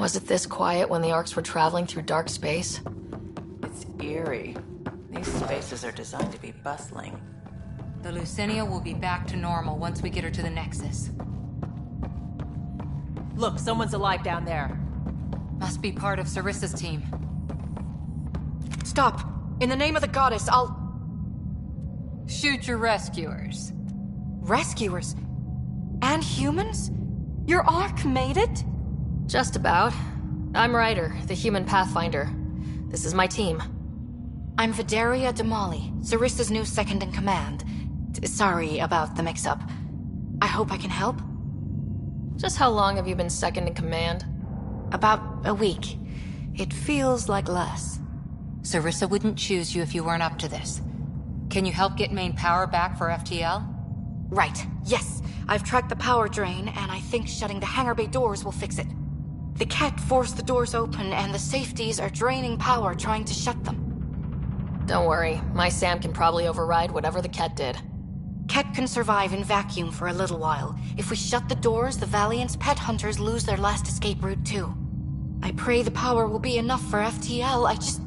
Was it this quiet when the Arks were traveling through dark space? It's eerie. These spaces are designed to be bustling. The Lucinia will be back to normal once we get her to the Nexus. Look, someone's alive down there. Must be part of Sarissa's team. Stop! In the name of the goddess, I'll... Shoot your rescuers. Rescuers? And humans? Your Ark made it? Just about. I'm Ryder, the human Pathfinder. This is my team. I'm Vidaria Damali, Sarissa's new second-in-command. Sorry about the mix-up. I hope I can help? Just how long have you been second-in-command? About a week. It feels like less. Sarissa wouldn't choose you if you weren't up to this. Can you help get main power back for FTL? Right, yes. I've tracked the power drain, and I think shutting the hangar bay doors will fix it. The Ket forced the doors open, and the safeties are draining power trying to shut them. Don't worry, my Sam can probably override whatever the Ket did. Ket can survive in vacuum for a little while. If we shut the doors, the Valiant's pet hunters lose their last escape route too. I pray the power will be enough for FTL,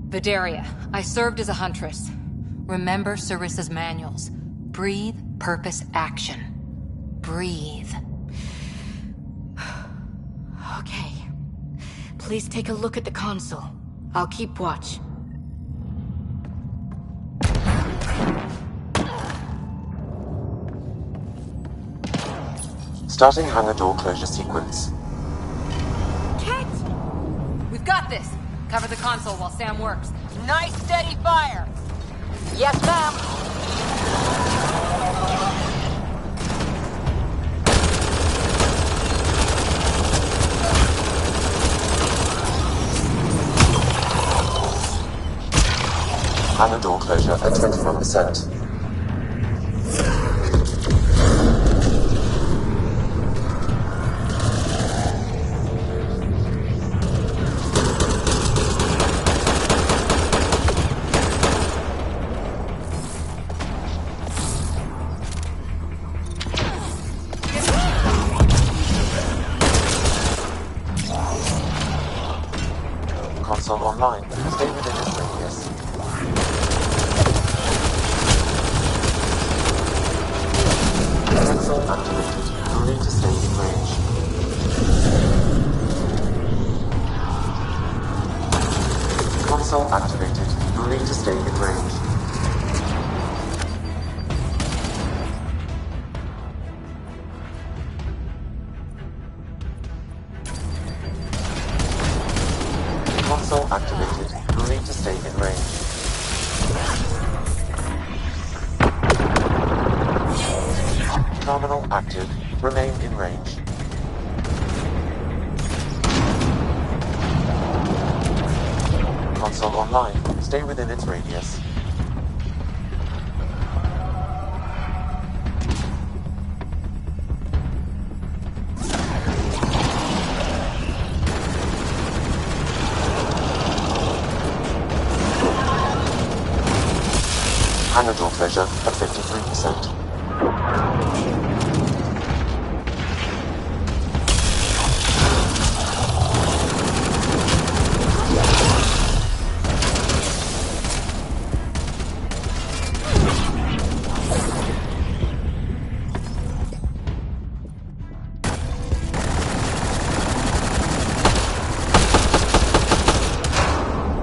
Vidaria, I served as a huntress. Remember Sarissa's manuals. Breathe, purpose, action. Breathe. Okay. Please take a look at the console. I'll keep watch. Starting hangar door closure sequence. Ket! We've got this. Cover the console while Sam works. Nice steady fire! Yes, ma'am! Hangar door closure at 21%. Console online. Stay within this radius. Console activated. You'll need to stay in range. Console activated. You'll need to stay in range. Console activated. You'll need to stay in range. Terminal active. Remain in range. Console online. Stay within its radius. Hangar door closure at 53%.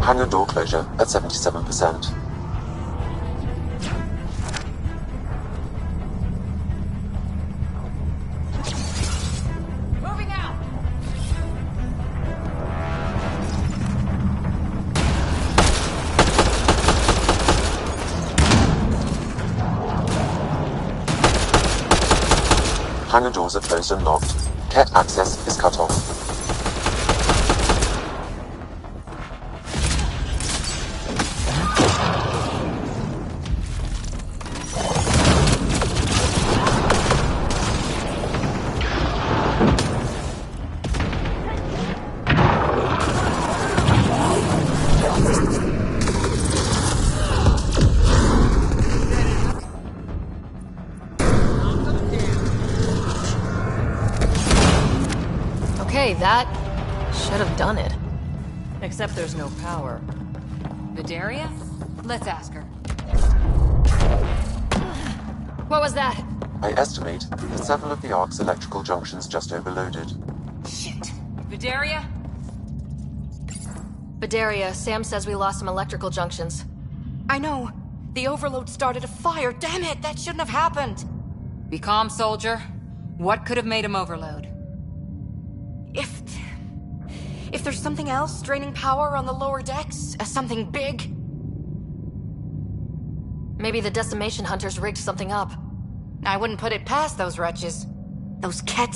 Hangar door closure at 77%. Moving out! Hangar doors are closed and locked. Ket access is cut off. Okay, that should have done it. Except there's no power. Vidaria? Let's ask her. What was that? I estimate that several of the Ark's electrical junctions just overloaded. Shit. Vidaria? Vidaria, Sam says we lost some electrical junctions. I know. The overload started a fire. Damn it, that shouldn't have happened. Be calm, soldier. What could have made him overload? If there's something else draining power on the lower decks, something big. Maybe the decimation hunters rigged something up. I wouldn't put it past those wretches. Those Ket,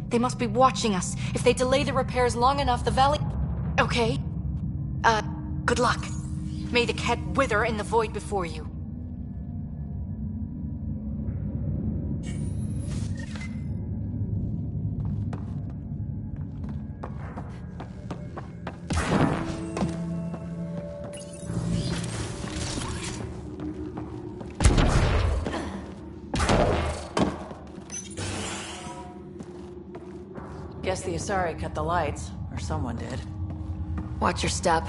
they must be watching us. If they delay the repairs long enough, the valley... Okay. Good luck. May the Ket wither in the void before you. Guess the Asari cut the lights, or someone did. Watch your step.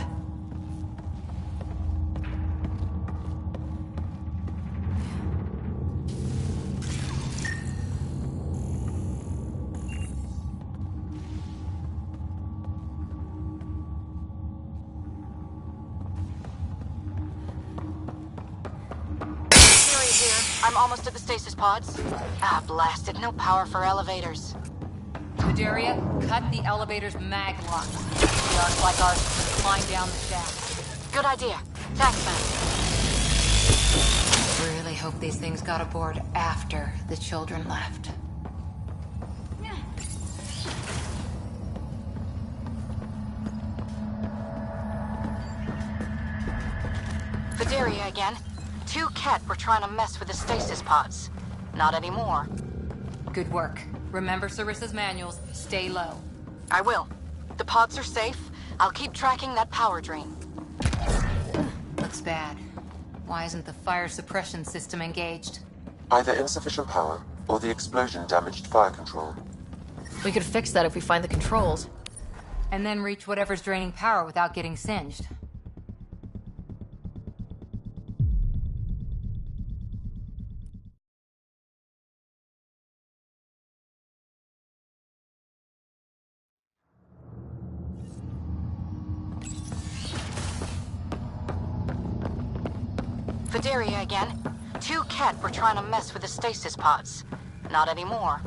I'm almost at the stasis pods. Ah, blasted. No power for elevators. Vidaria, cut the elevator's mag lock. The arcs like ours can climb down the shaft. Good idea. Thanks, man. Really hope these things got aboard after the children left. Vidaria again. 2 Ket were trying to mess with the stasis pods. Not anymore. Good work. Remember Sarissa's manuals. Stay low. I will. The pods are safe. I'll keep tracking that power drain. Looks bad. Why isn't the fire suppression system engaged? Either insufficient power, or the explosion damaged fire control. We could fix that if we find the controls. And then reach whatever's draining power without getting singed. Vidaria again. 2 Ket were trying to mess with the stasis pods. Not anymore.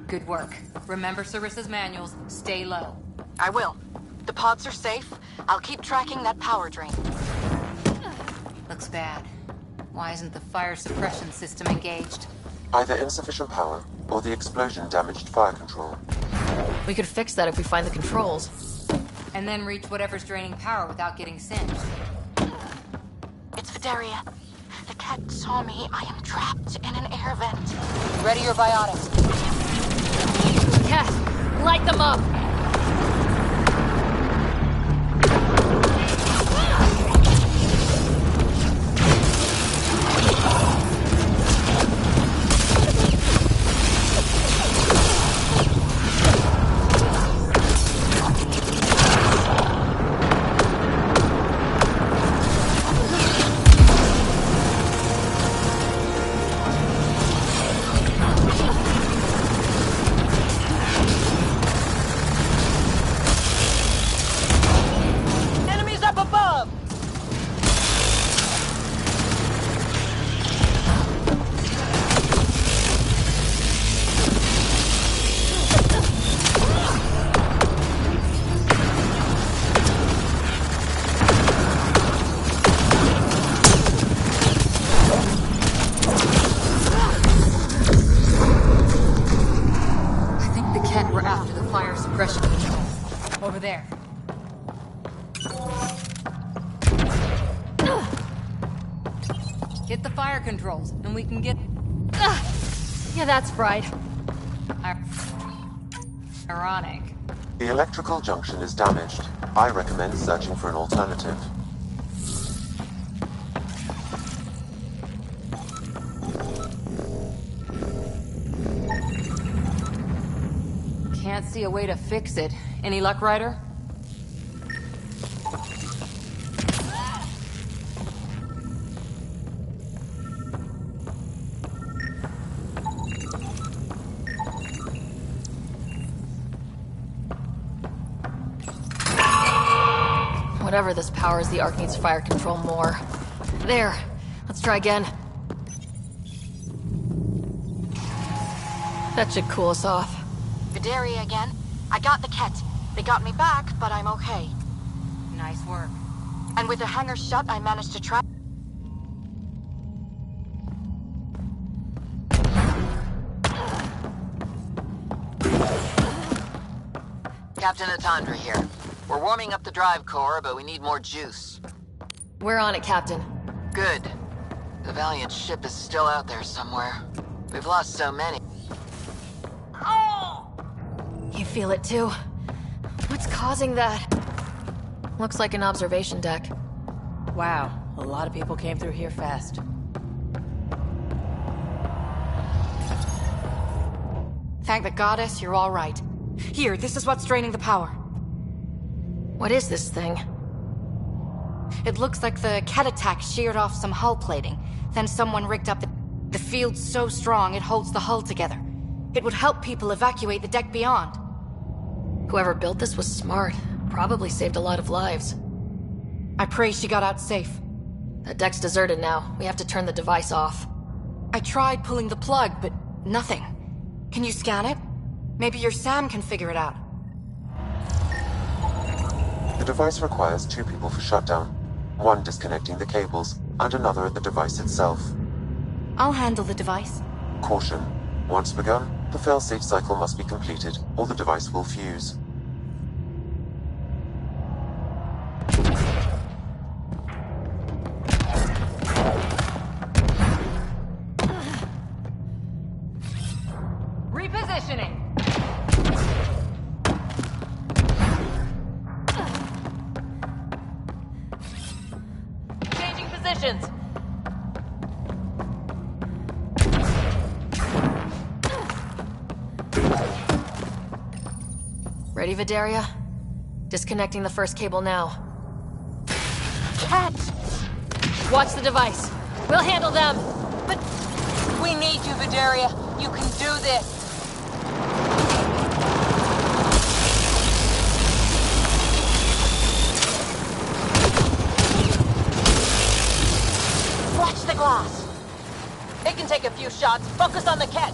Good work. Remember Sarissa's manuals. Stay low. I will. The pods are safe. I'll keep tracking that power drain. Looks bad. Why isn't the fire suppression system engaged? Either insufficient power, or the explosion damaged fire control. We could fix that if we find the controls. And then reach whatever's draining power without getting singed. It's Vidaria. The Ket saw me. I am trapped in an air vent. Ready your biotics. Ket, light them up! Over there. Hit the fire controls, and we can get... Yeah, that's right. Ironic. The electrical junction is damaged. I recommend searching for an alternative. Can't see a way to fix it. Any luck, Ryder? Whatever this powers, the Ark needs fire control more. There. Let's try again. That should cool us off. Vidaria again. I got the Ket. They got me back, but I'm okay. Nice work. And with the hangar shut, I managed to track... Captain Atandra here. We're warming up the drive core, but we need more juice. We're on it, Captain. Good. The Valiant ship is still out there somewhere. We've lost so many. Oh! You feel it too? What's causing that? Looks like an observation deck. Wow, a lot of people came through here fast. Thank the goddess, you're all right. Here, this is what's draining the power. What is this thing? It looks like the Ket attack sheared off some hull plating. Then someone rigged up the field's so strong it holds the hull together. It would help people evacuate the deck beyond. Whoever built this was smart. Probably saved a lot of lives. I pray she got out safe. That deck's deserted now. We have to turn the device off. I tried pulling the plug, but nothing. Can you scan it? Maybe your Sam can figure it out. The device requires 2 people for shutdown. 1 disconnecting the cables, and another at the device itself. I'll handle the device. Caution. Once begun, the failsafe cycle must be completed, or the device will fuse. Repositioning. Changing positions. Ready, Vidaria? Disconnecting the first cable now. Cat! Watch the device. We'll handle them. But we need you, Vidaria. You can do this. Watch the glass. It can take a few shots. Focus on the Ket.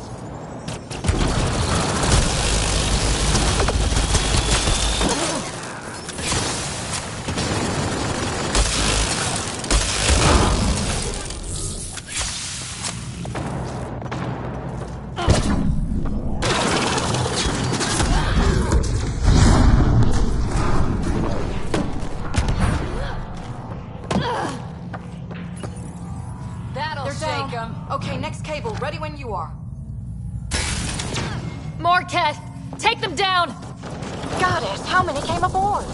Okay, next cable, ready when you are. More Ket! Take them down! Goddess, how many came aboard?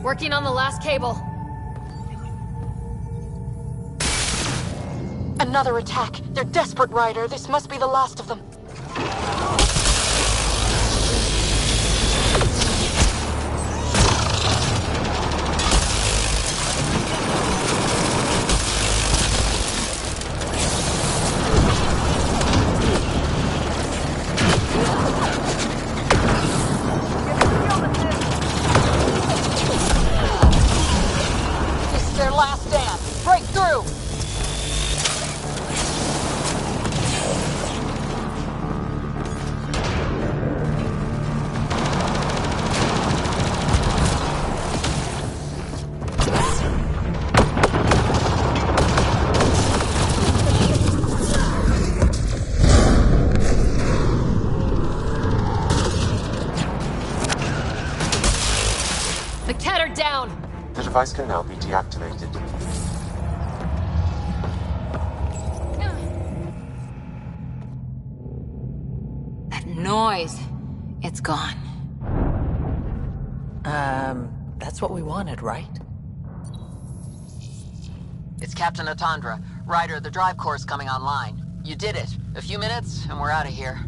Working on the last cable. Another attack. They're desperate, Ryder. This must be the last of them. The device can now be deactivated. That noise. It's gone. That's what we wanted, right? It's Captain Atandra. Ryder, the drive core's coming online. You did it. A few minutes, and we're out of here.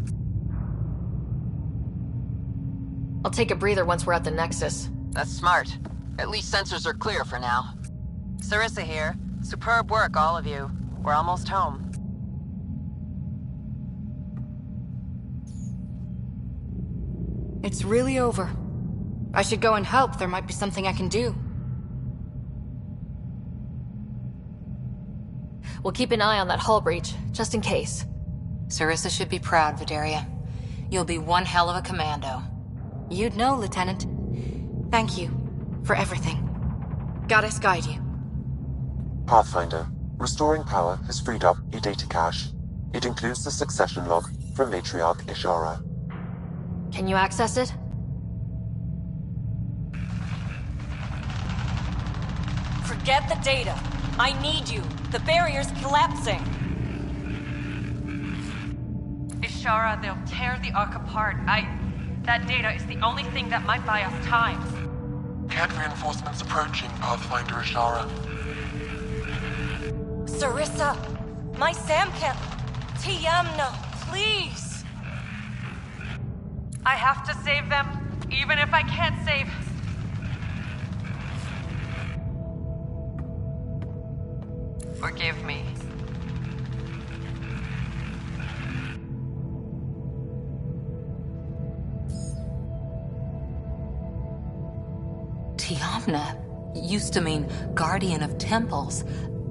I'll take a breather once we're at the Nexus. That's smart. At least sensors are clear for now. Sarissa here. Superb work, all of you. We're almost home. It's really over. I should go and help. There might be something I can do. We'll keep an eye on that hull breach, just in case. Sarissa should be proud, Vidaria. You'll be one hell of a commando. You'd know, Lieutenant. Thank you for everything. Goddess guide you. Pathfinder, restoring power has freed up a data cache. It includes the succession log from Matriarch Ishara. Can you access it? Forget the data. I need you. The barrier's collapsing. Ishara, they'll tear the Ark apart. That data is the only thing that might buy us time. Cat reinforcements approaching, Pathfinder Ishara. Sarissa, my Samcat, Tiamna, please. I have to save them, even if I can't save. Forgive me. Tiamna used to mean Guardian of Temples,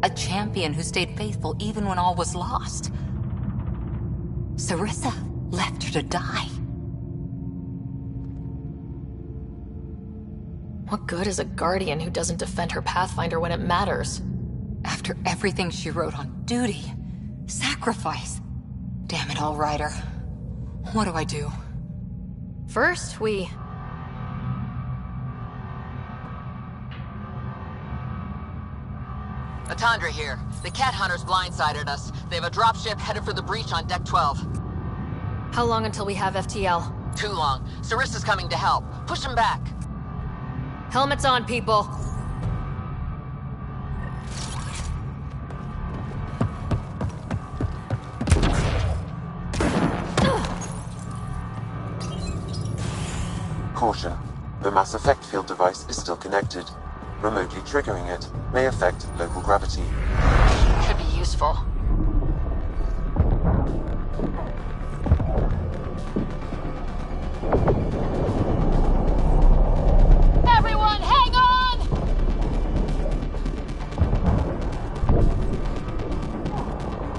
a champion who stayed faithful even when all was lost. Sarissa left her to die. What good is a Guardian who doesn't defend her Pathfinder when it matters? After everything she wrote on duty, sacrifice. Damn it all, Ryder. What do I do? First, Atandra here. The Cat Hunters blindsided us. They have a dropship headed for the breach on Deck 12. How long until we have FTL? Too long. Sarissa's coming to help. Push them back. Helmets on, people. Caution. The Mass Effect field device is still connected. Remotely triggering it may affect local gravity. Could be useful. Everyone, hang on!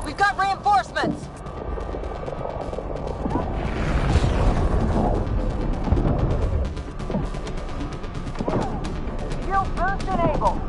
We've got reinforcements! Shield burst enabled!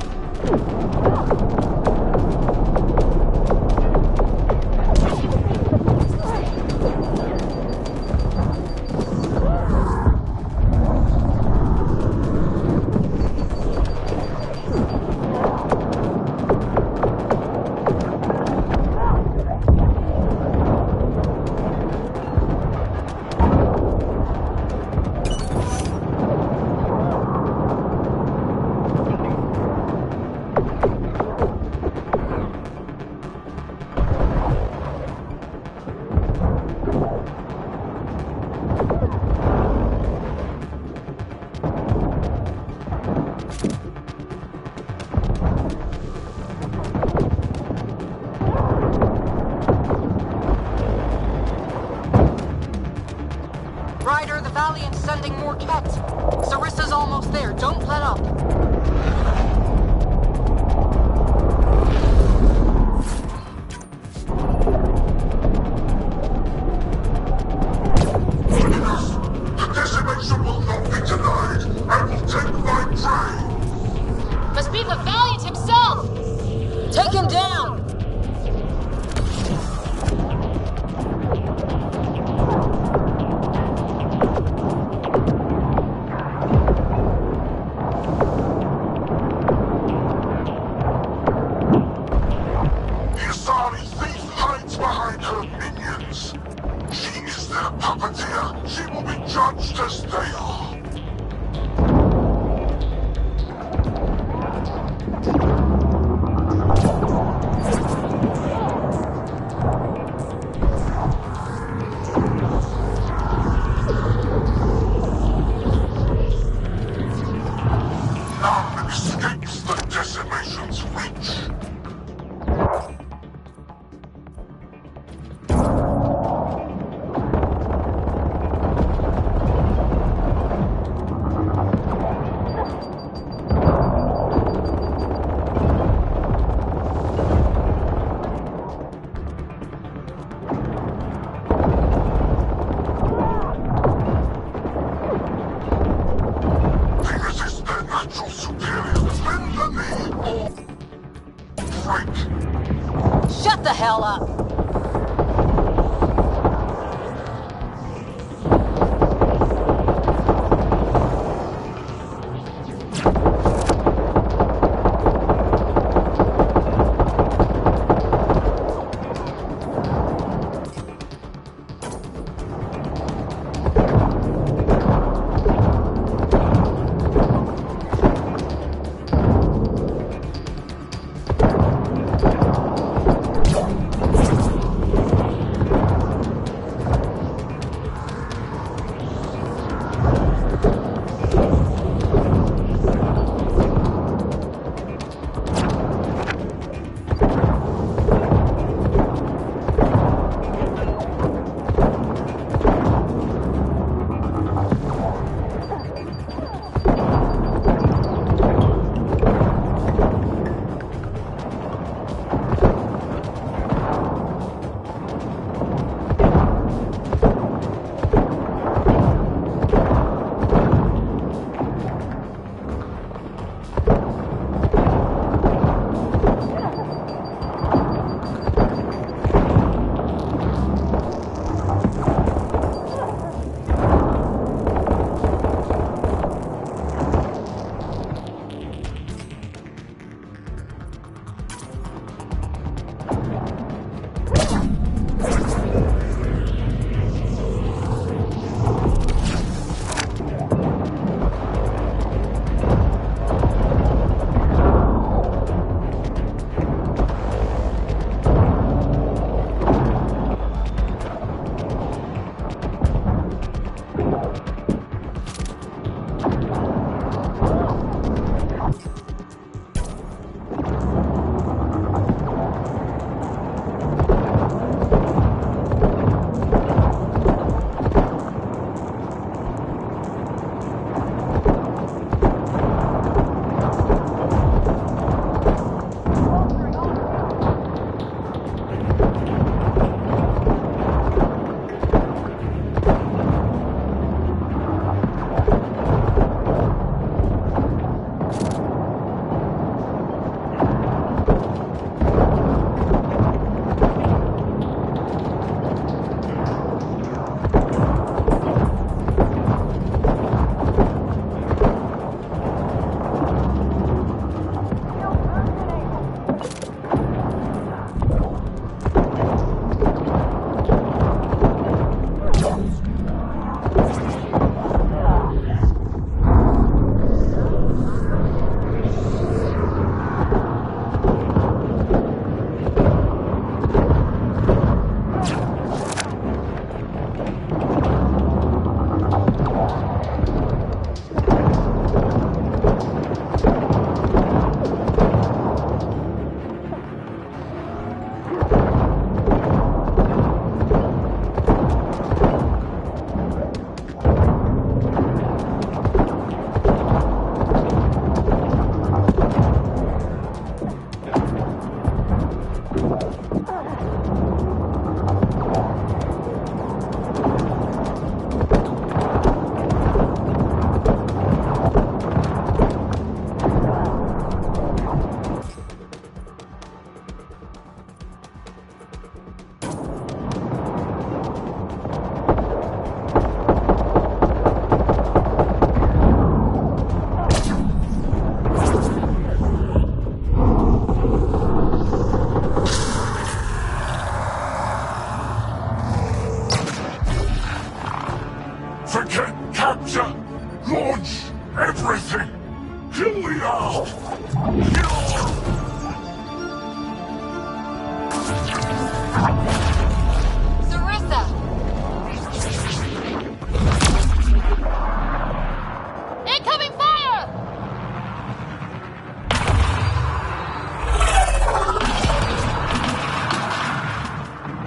Ryder, the Valiant's sending more Kets. Sarissa's almost there. Don't let up. The decimation will not be denied. I will take my prey. Must be the Valiant himself! Take him down! The Asari thief hides behind her minions. She is their puppeteer. She will be judged as they are.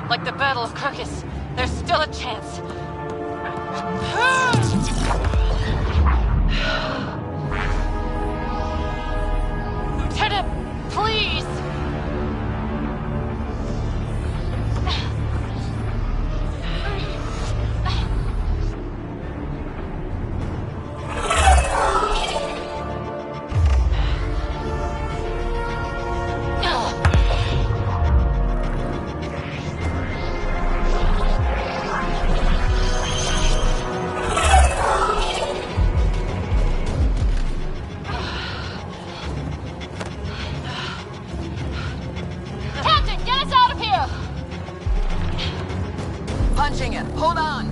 Like the Battle of Kirkus, there's still a chance. Lieutenant, please! Captain, get us out of here! Punching it. Hold on.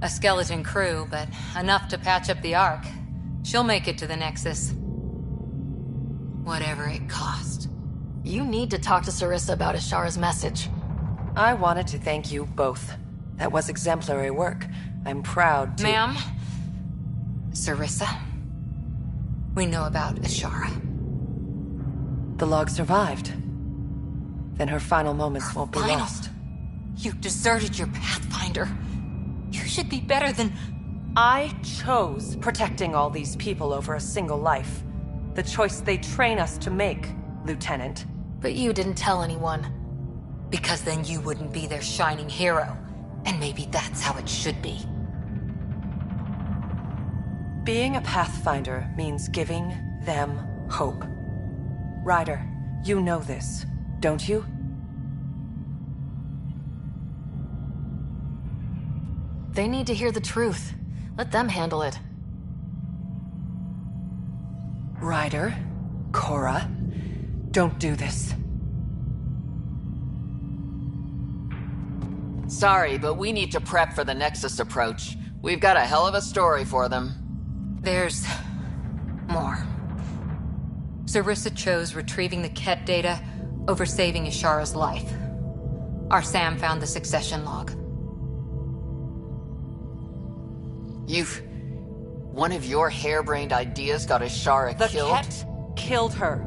A skeleton crew, but enough to patch up the Ark. She'll make it to the Nexus. Whatever it cost. You need to talk to Sarissa about Ashara's message. I wanted to thank you both. That was exemplary work. I'm proud to— Ma'am? Sarissa? We know about Ashara. The log survived. Then her final moments won't be Final? lost. You deserted your Pathfinder. You should be better than... I chose protecting all these people over a single life. The choice they train us to make, Lieutenant. But you didn't tell anyone. Because then you wouldn't be their shining hero. And maybe that's how it should be. Being a Pathfinder means giving them hope. Ryder, you know this, don't you? They need to hear the truth. Let them handle it. Ryder, Cora, don't do this. Sorry, but we need to prep for the Nexus approach. We've got a hell of a story for them. There's... more. Sarissa chose retrieving the Ket data over saving Ashara's life. Our Sam found the succession log. One of your harebrained ideas got Ashara killed? The Ket killed her.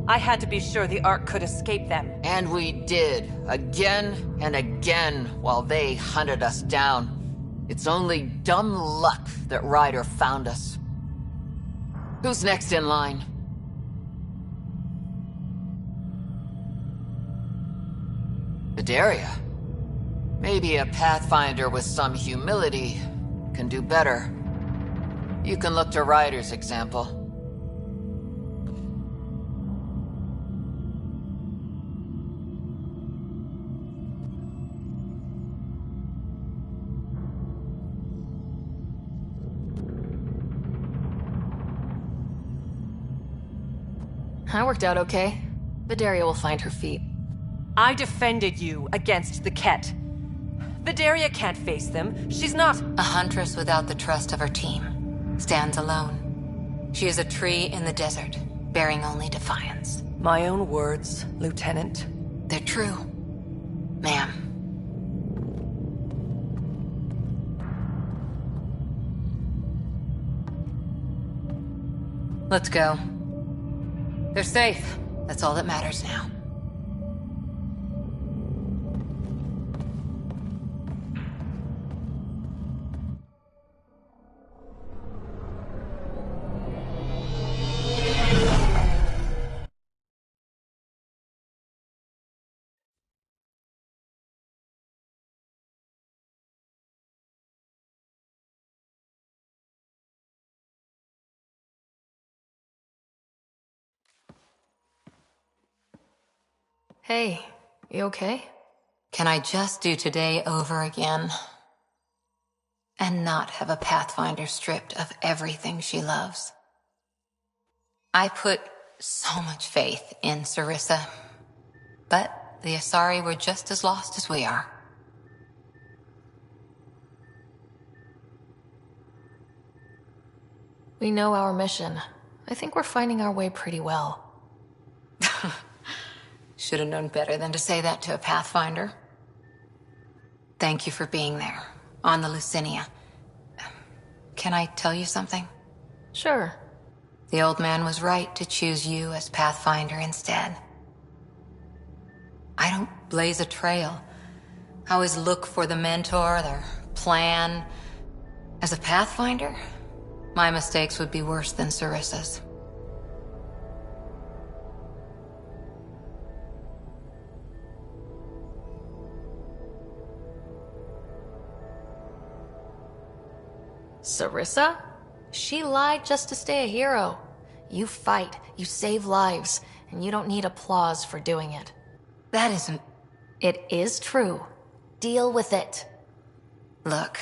I had to be sure the Ark could escape them. And we did. Again and again while they hunted us down. It's only dumb luck that Ryder found us. Who's next in line? Vidaria. Maybe a Pathfinder with some humility can do better. You can look to Ryder's example. I worked out okay. Vidaria will find her feet. I defended you against the Ket. Vidaria can't face them. She's not— A huntress without the trust of her team. Stands alone. She is a tree in the desert, bearing only defiance. My own words, Lieutenant. They're true, ma'am. Let's go. They're safe. That's all that matters now. Hey, you okay? Can I just do today over again? And not have a Pathfinder stripped of everything she loves? I put so much faith in Sarissa, but the Asari were just as lost as we are. We know our mission. I think we're finding our way pretty well. Should have known better than to say that to a Pathfinder. Thank you for being there, on the Lucinia. Can I tell you something? Sure. The old man was right to choose you as Pathfinder instead. I don't blaze a trail. I always look for the mentor, their plan. As a Pathfinder, my mistakes would be worse than Sarissa's. Sarissa? She lied just to stay a hero. You fight, you save lives, and you don't need applause for doing it. That isn't... It is true. Deal with it. Look,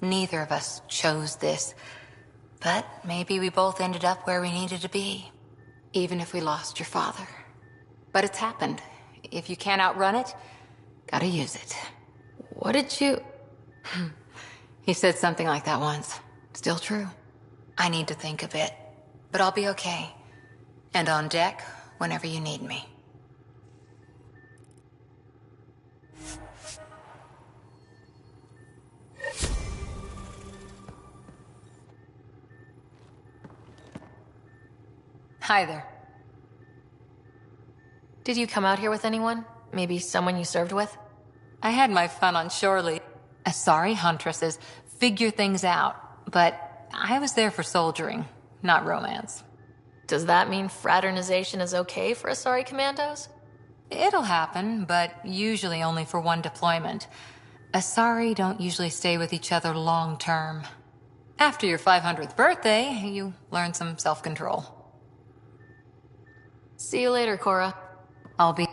neither of us chose this, but maybe we both ended up where we needed to be, even if we lost your father. But it's happened. If you can't outrun it, gotta use it. What did you... He said something like that once. Still true. I need to think a bit, but I'll be okay. And on deck whenever you need me. Hi there. Did you come out here with anyone? Maybe someone you served with? I had my fun on Shorely. Asari huntresses figure things out, but I was there for soldiering, not romance. Does that mean fraternization is okay for Asari commandos? It'll happen, but usually only for one deployment. Asari don't usually stay with each other long term. After your 500th birthday, you learn some self-control. See you later, Cora. I'll be...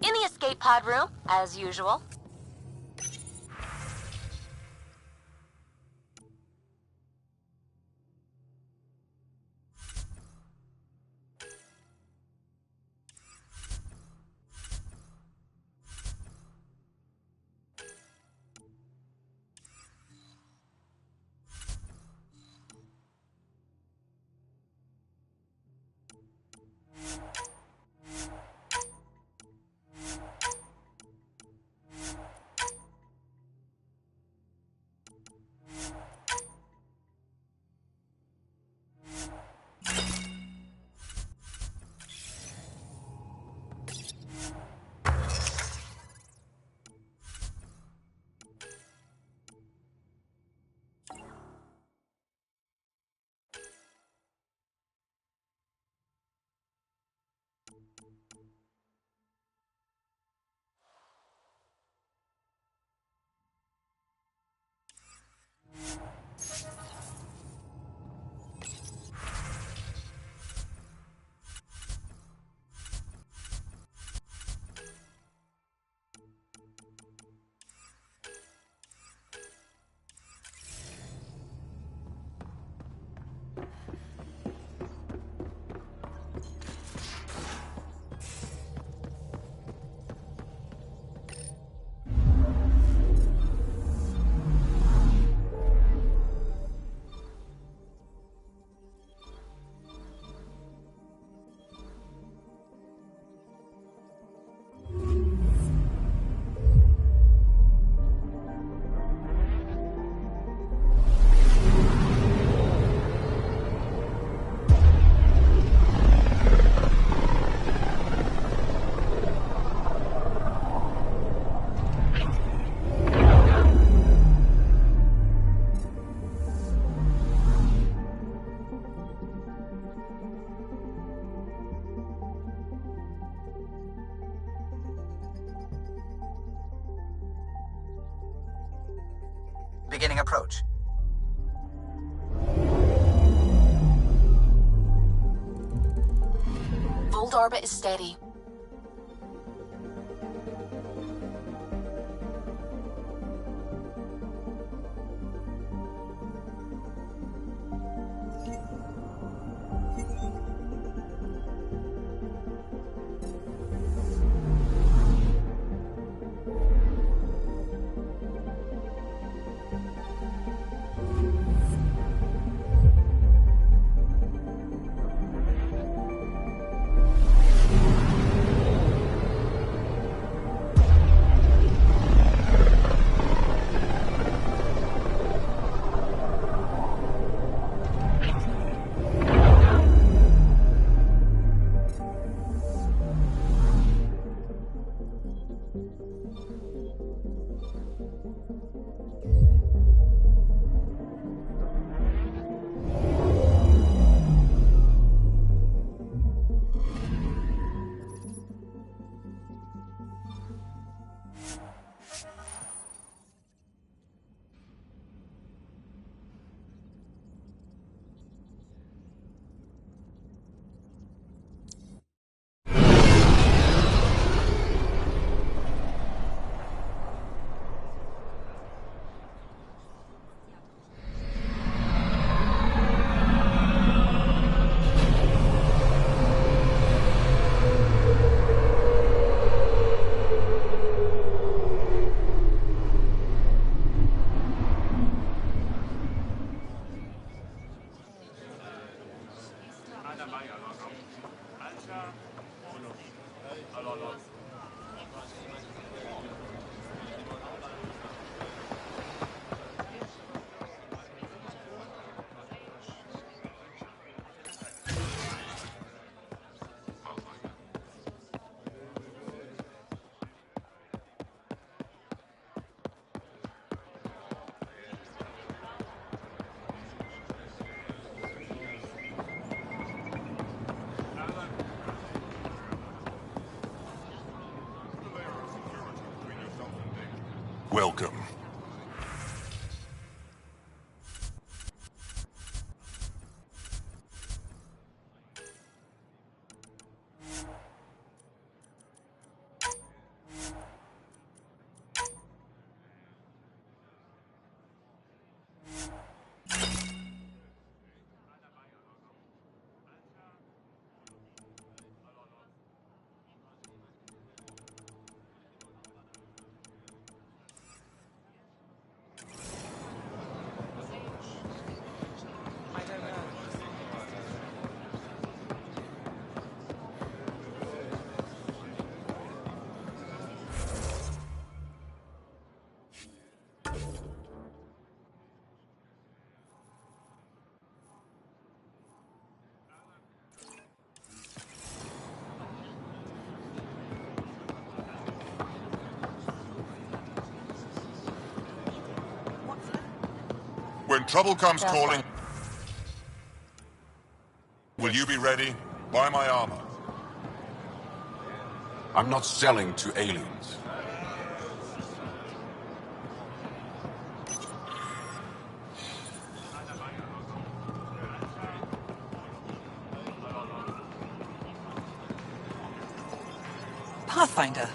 In the escape pod room, as usual. Beginning approach. Fold orbit is steady. Welcome. When trouble comes calling, will you be ready? Buy my armor. I'm not selling to aliens. Pathfinder.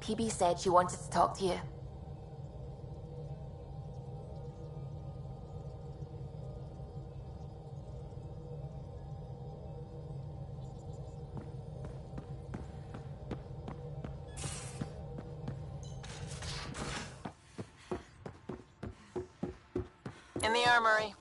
PB said she wanted to talk to you. In the armory.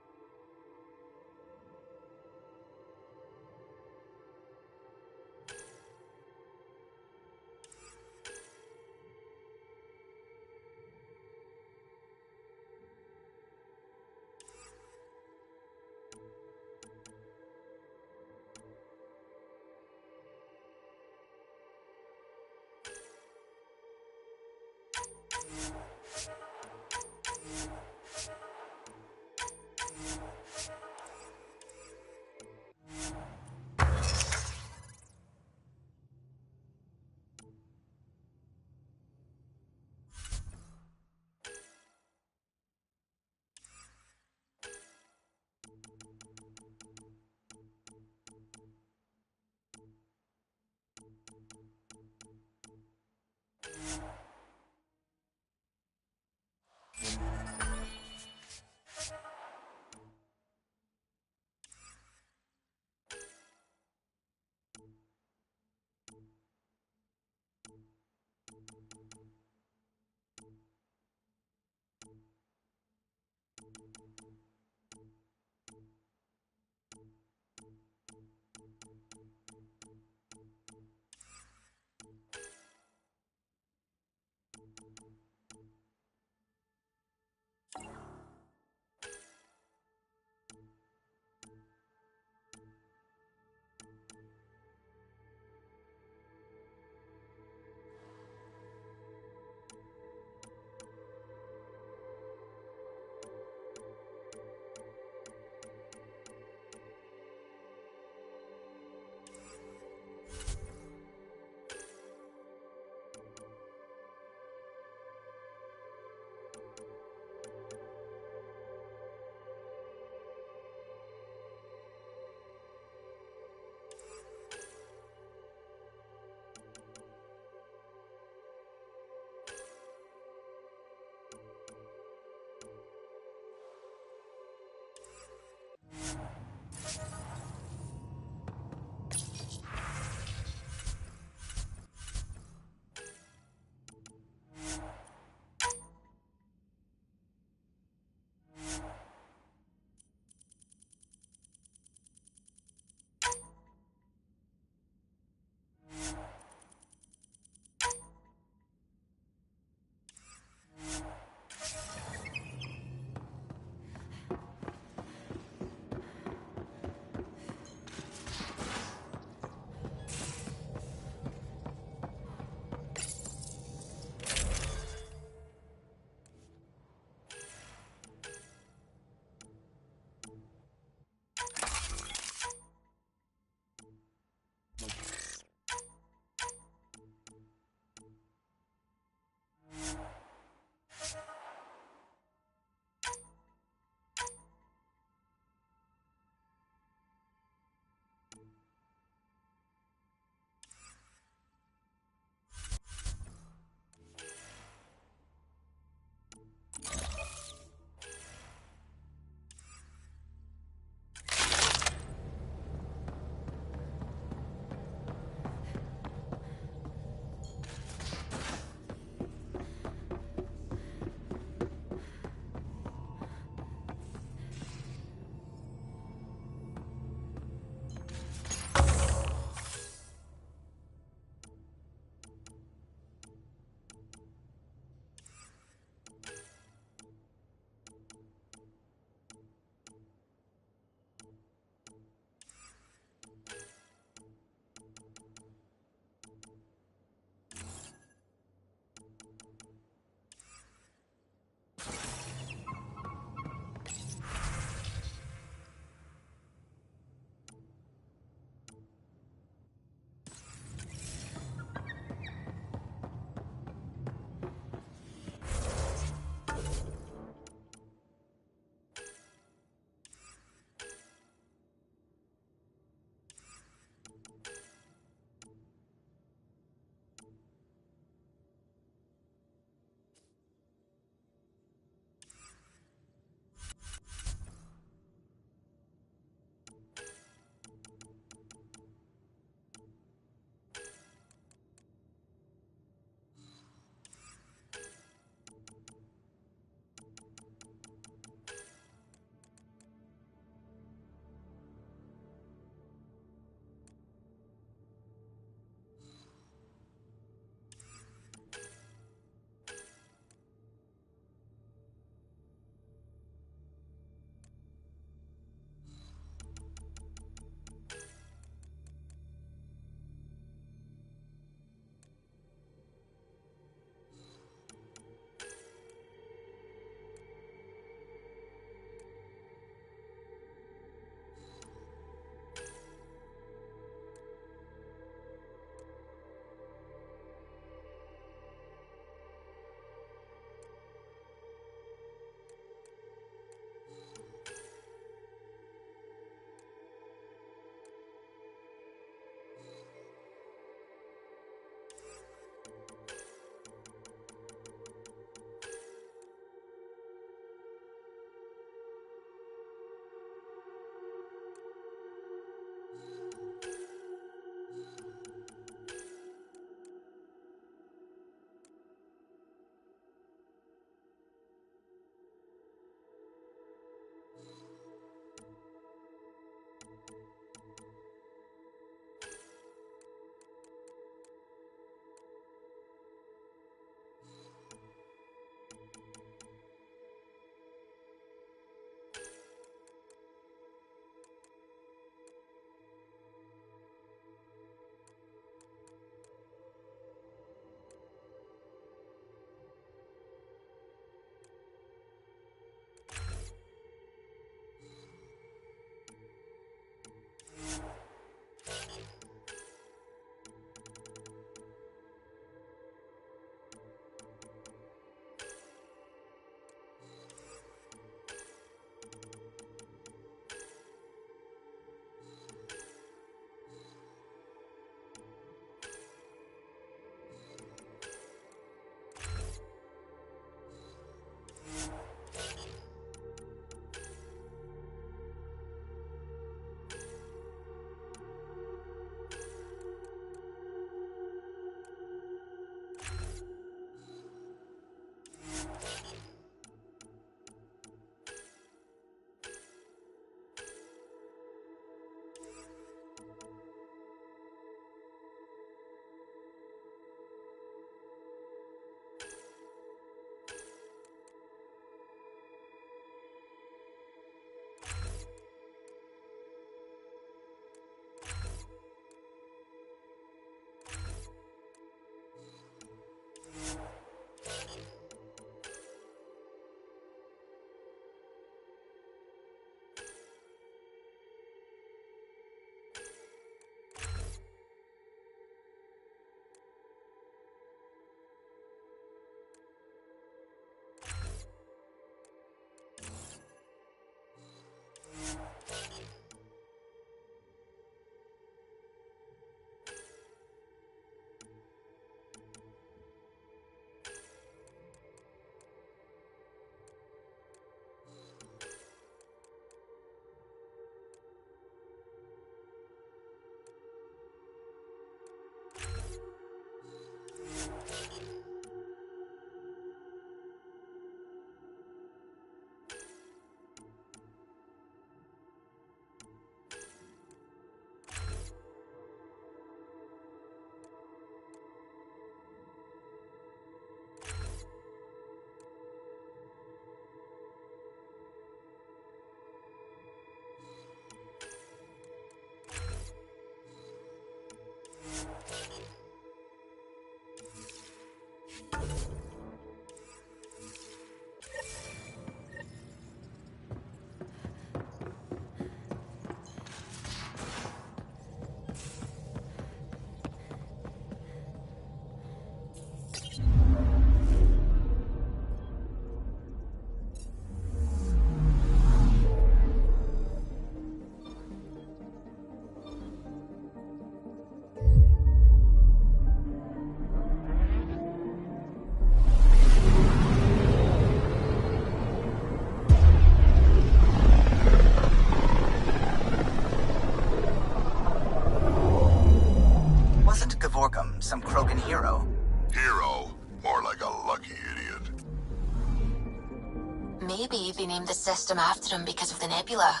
Maybe they named the system after him because of the nebula.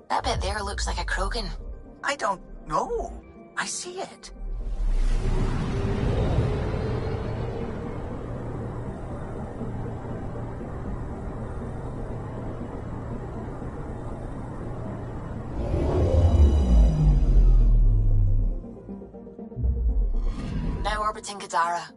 That bit there looks like a Krogan. I don't know. I see it. Now orbiting Gadara.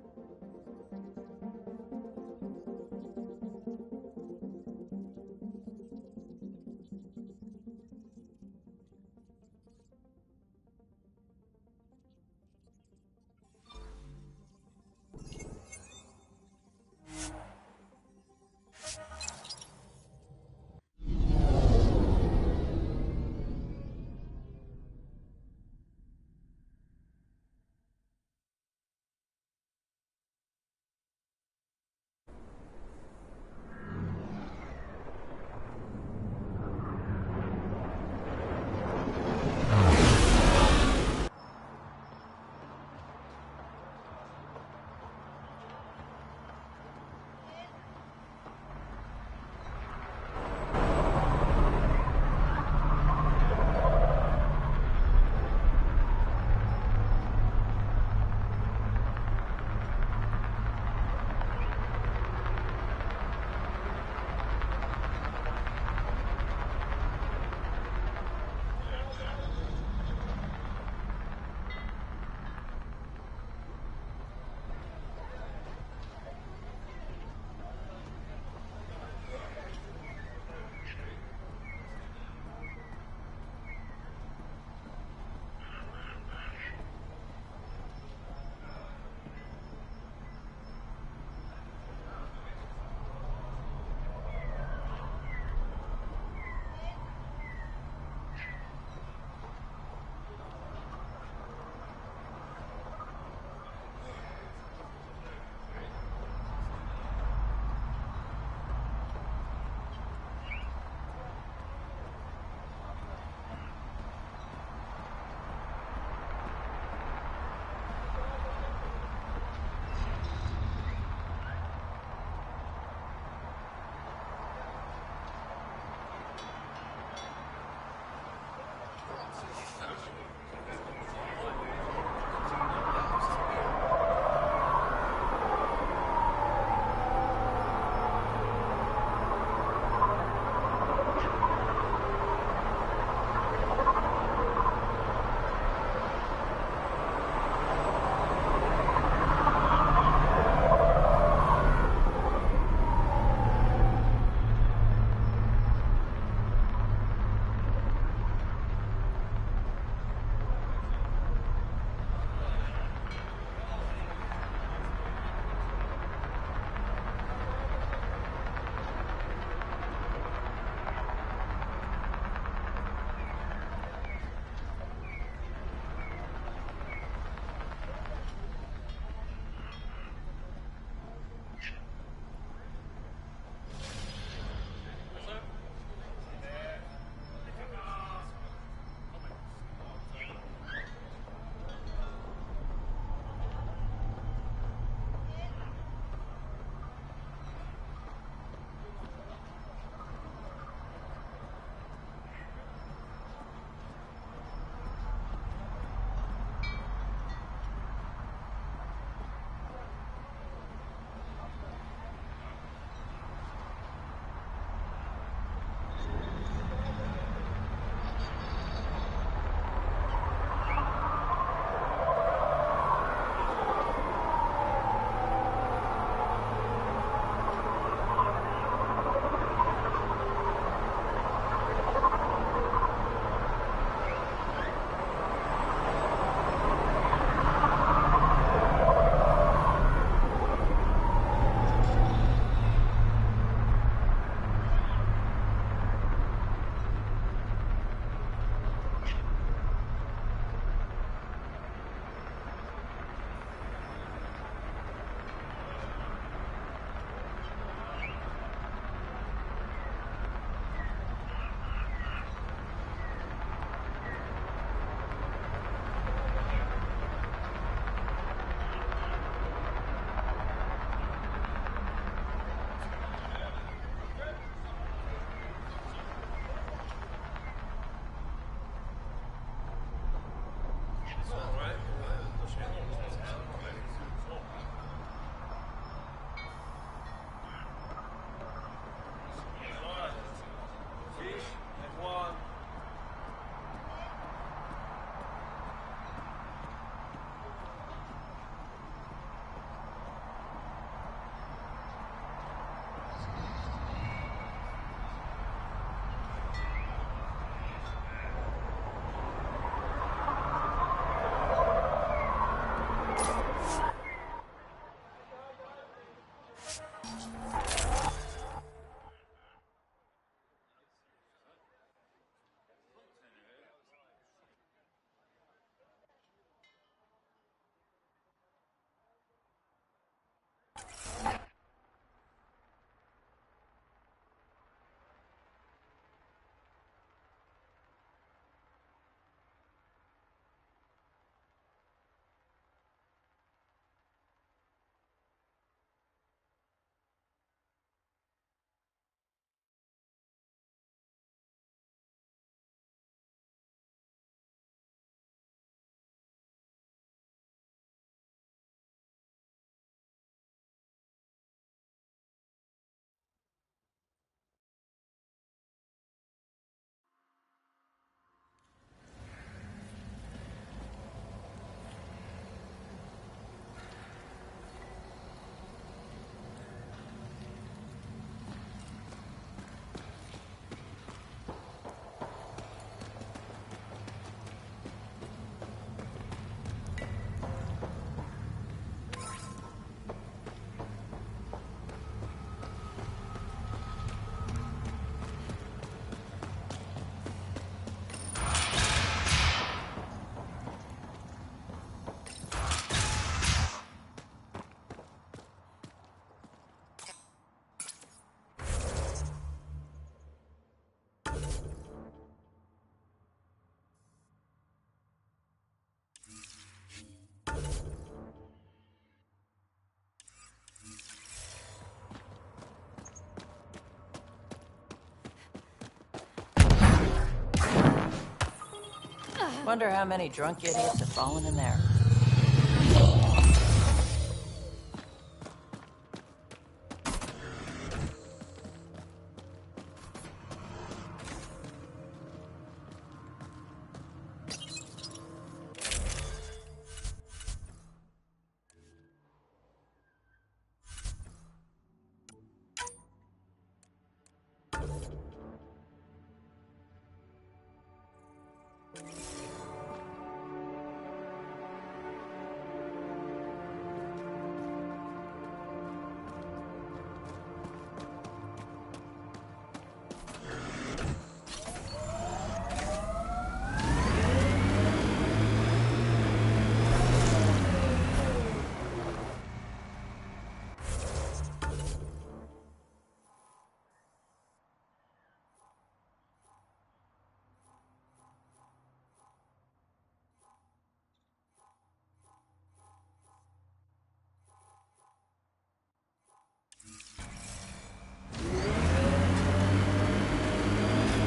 Wonder how many drunk idiots have fallen in there.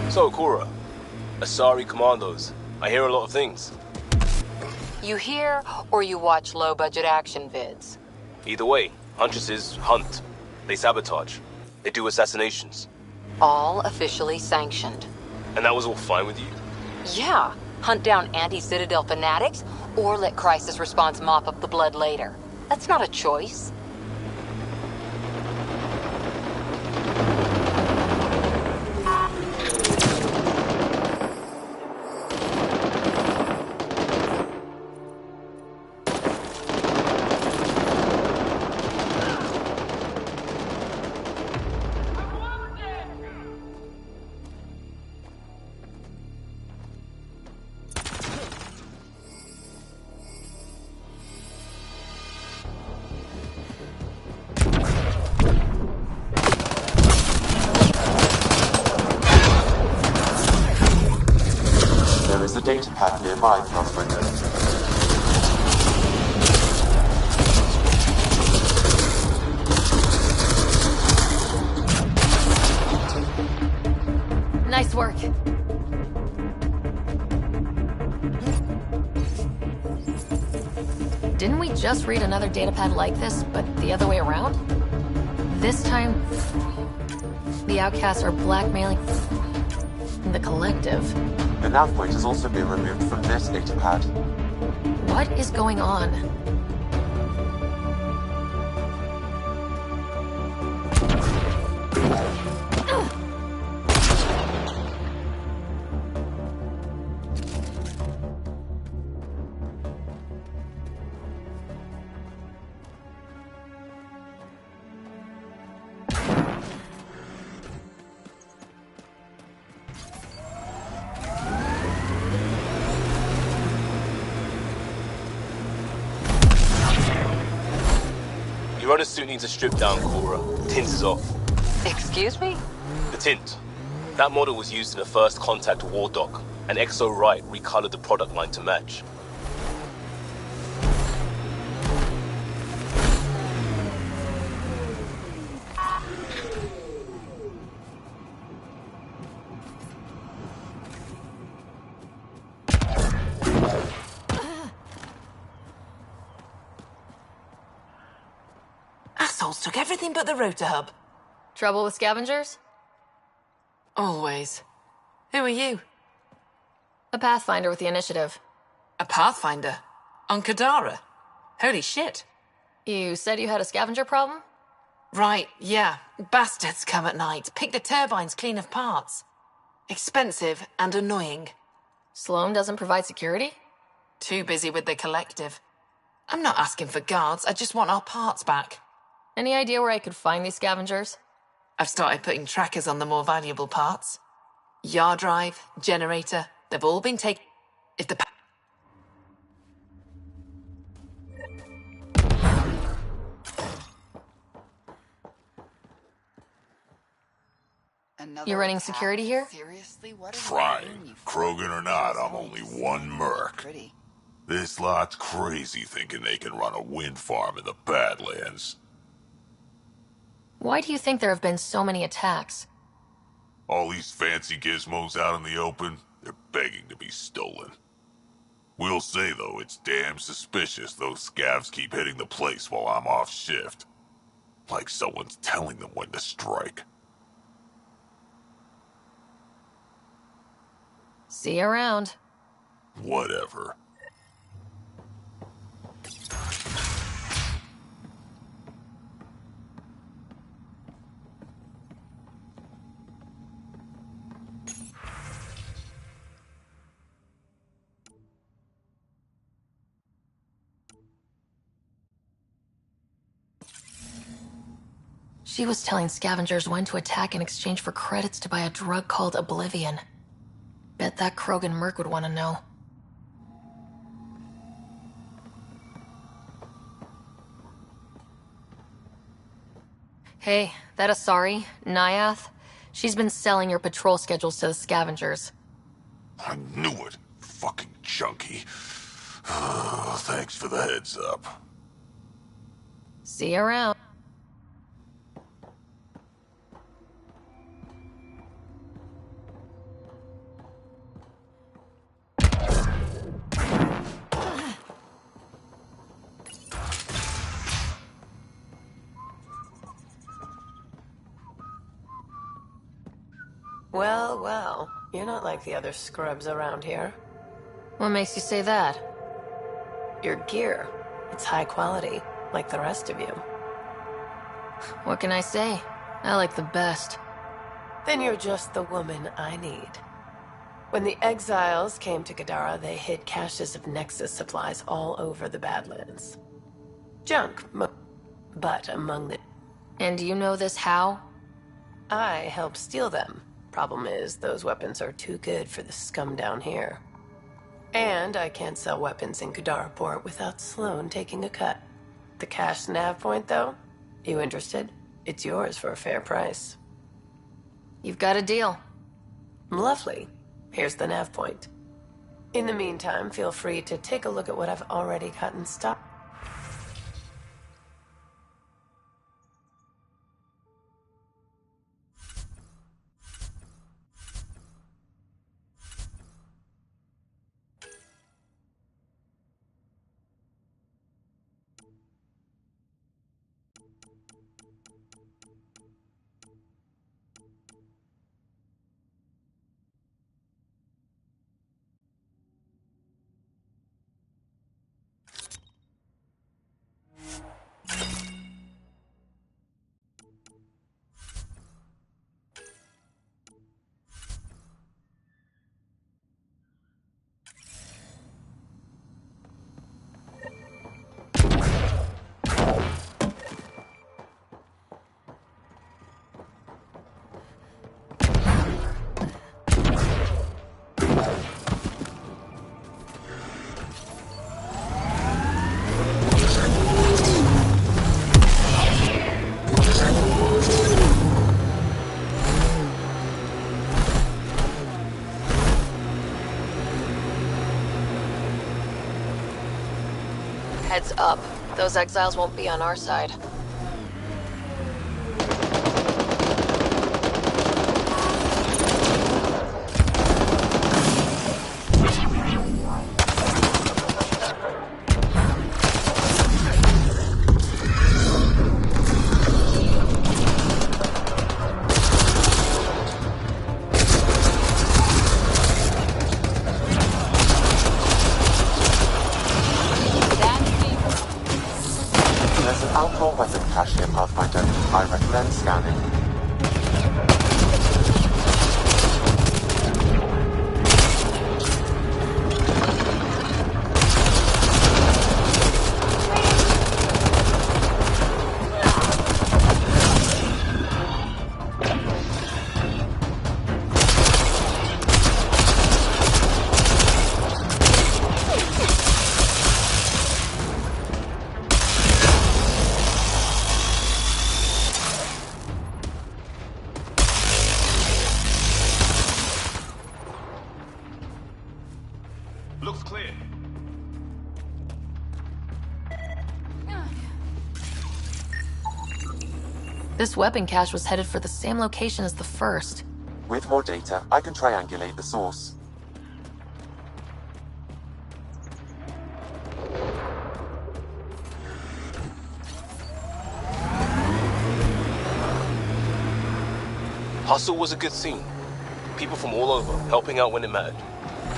So, Cora, Asari Commandos. I hear a lot of things. You hear or you watch low-budget action vids? Either way, Huntresses hunt. They sabotage. They do assassinations. All officially sanctioned. And that was all fine with you? Yeah. Hunt down anti-Citadel fanatics, or let Crisis Response mop up the blood later. That's not a choice. Data pad nearby, Pathfinder. Nice work. Didn't we just read another datapad like this, but the other way around? This time, the outcasts are blackmailing the collective. The nav point has also been removed from this datapad. What is going on? Shiroda's suit needs a strip down, Cora. Tint is off. Excuse me? The tint. That model was used in the first Contact War Doc, and XO Wright recolored the product line to match. Assholes took everything but the rotor hub. Trouble with scavengers? Always. Who are you? A Pathfinder with the initiative. A Pathfinder? On Kadara? Holy shit. You said you had a scavenger problem? Right, yeah. Bastards come at night, pick the turbines clean of parts. Expensive and annoying. Sloan doesn't provide security? Too busy with the collective. I'm not asking for guards, I just want our parts back. Any idea where I could find these scavengers? I've started putting trackers on the more valuable parts. Yard drive, generator, they've all been taken. If the You're running security here? Trying. Krogan or not, I'm only one merc. This lot's crazy thinking they can run a wind farm in the Badlands. Why do you think there have been so many attacks? All these fancy gizmos out in the open, they're begging to be stolen. We'll say, though, it's damn suspicious those scavs keep hitting the place while I'm off shift. Like someone's telling them when to strike. See you around. Whatever. She was telling scavengers when to attack in exchange for credits to buy a drug called Oblivion. Bet that Krogan merc would want to know. Hey, that Asari, Nyath, she's been selling your patrol schedules to the scavengers. I knew it. Fucking junkie. Thanks for the heads up. See you around. Well, well. You're not like the other scrubs around here. What makes you say that? Your gear. It's high quality, like the rest of you. What can I say? I like the best. Then you're just the woman I need. When the exiles came to Kadara, they hid caches of Nexus supplies all over the Badlands. Junk, but among the... And you know this how? I helped steal them. Problem is, those weapons are too good for the scum down here. And I can't sell weapons in Kadara Port without Sloan taking a cut. The cash nav point, though? You interested? It's yours for a fair price. You've got a deal. Lovely. Here's the nav point. In the meantime, feel free to take a look at what I've already got in stock. Heads up. Those exiles won't be on our side. There's an outlaw weapon cache here, Pathfinder. I recommend scanning. Looks clear. This weapon cache was headed for the same location as the first. With more data, I can triangulate the source. Hustle was a good scene. People from all over, helping out when it mattered.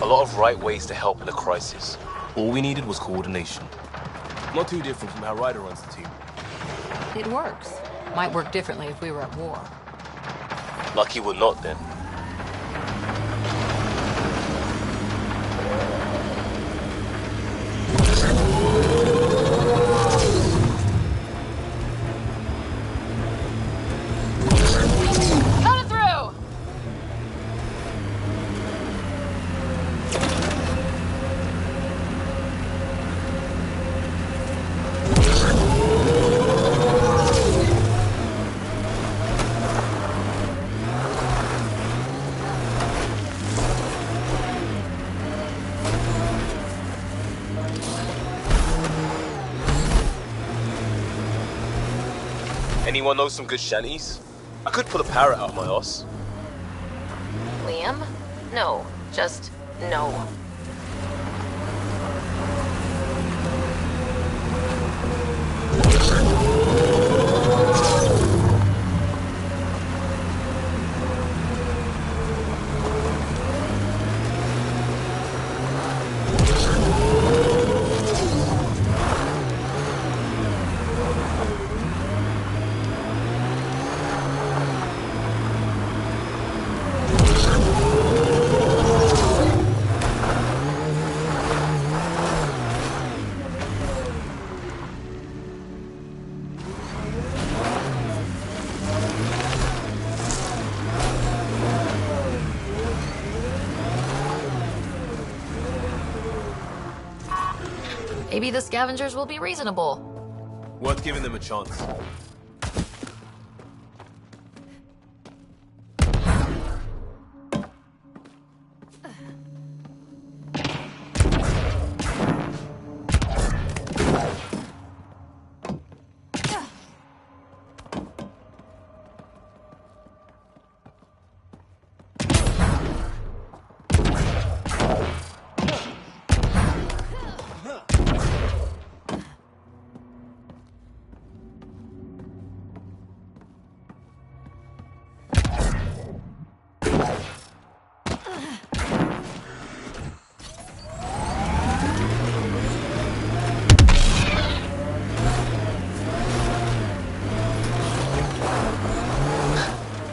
A lot of right ways to help in a crisis. All we needed was coordination. Not too different from how Ryder runs the team. It works. Might work differently if we were at war. Lucky we're not then. Cut it through! Anyone know some good shanties? I could pull a parrot out of my ass. Liam? No. Just no. Maybe the scavengers will be reasonable. Worth giving them a chance.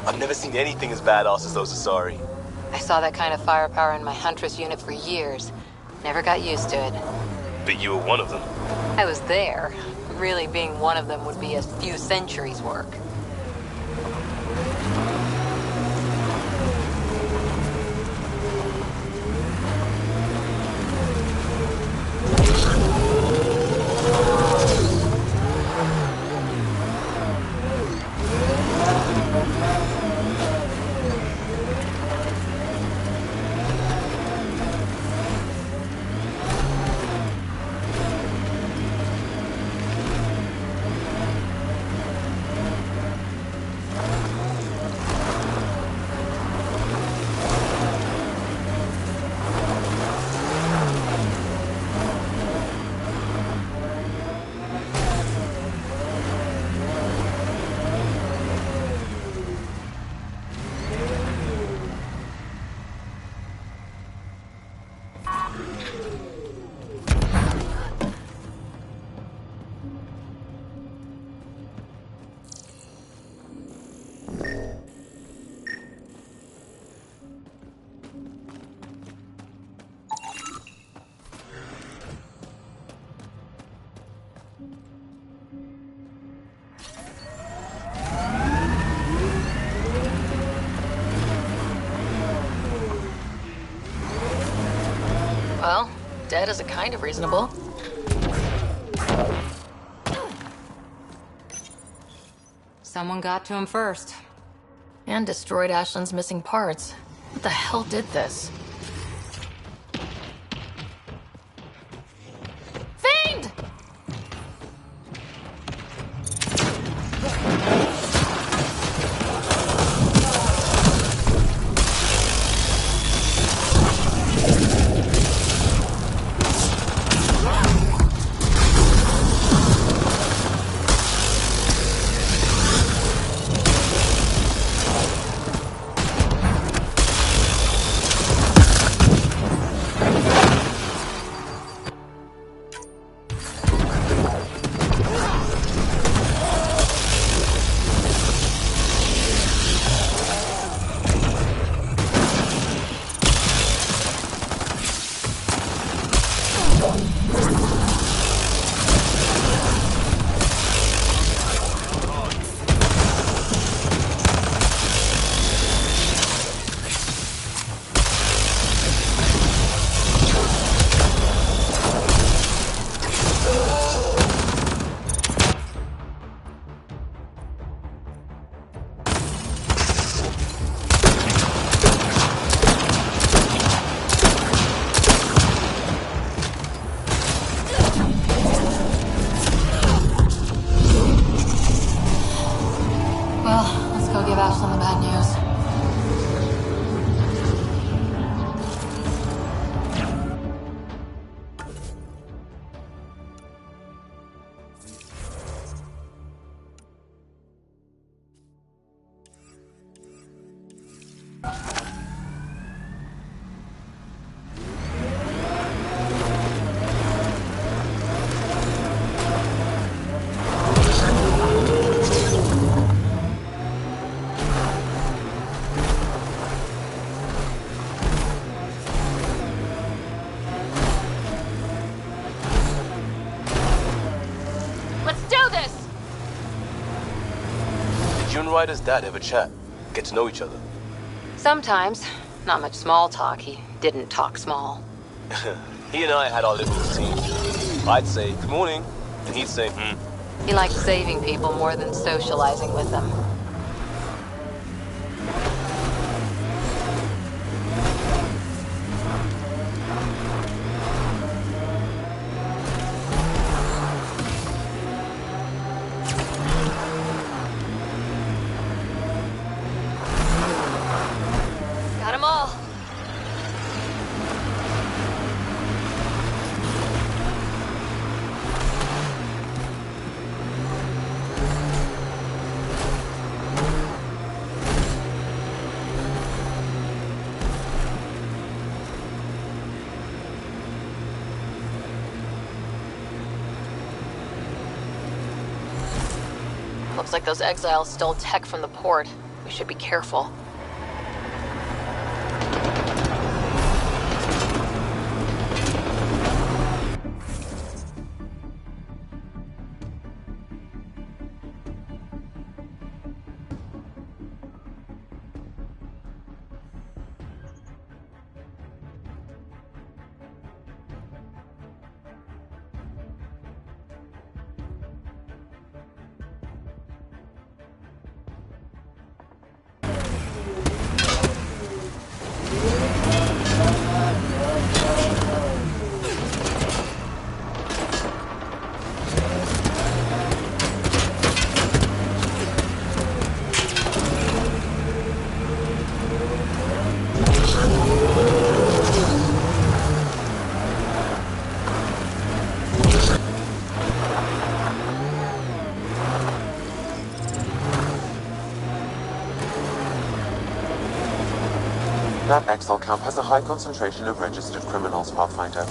I've never seen anything as badass as those Asari. I saw that kind of firepower in my Huntress unit for years. Never got used to it. But you were one of them. I was there. Really being one of them would be a few centuries' work. Well, dead is a kind of reasonable. Someone got to him first. And destroyed Ashland's missing parts. What the hell did this? Fiend! Well, let's go give Ashland the bad news. Let's do this! Did you and Ryder's dad ever chat? Get to know each other? Sometimes. Not much small talk. He didn't talk small. He and I had our little routine. I'd say, good morning, and he'd say, He liked saving people more than socializing with them. Got 'em all. Looks like those exiles stole tech from the port. We should be careful. That exile camp has a high concentration of registered criminals, Pathfinder.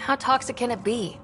How toxic can it be?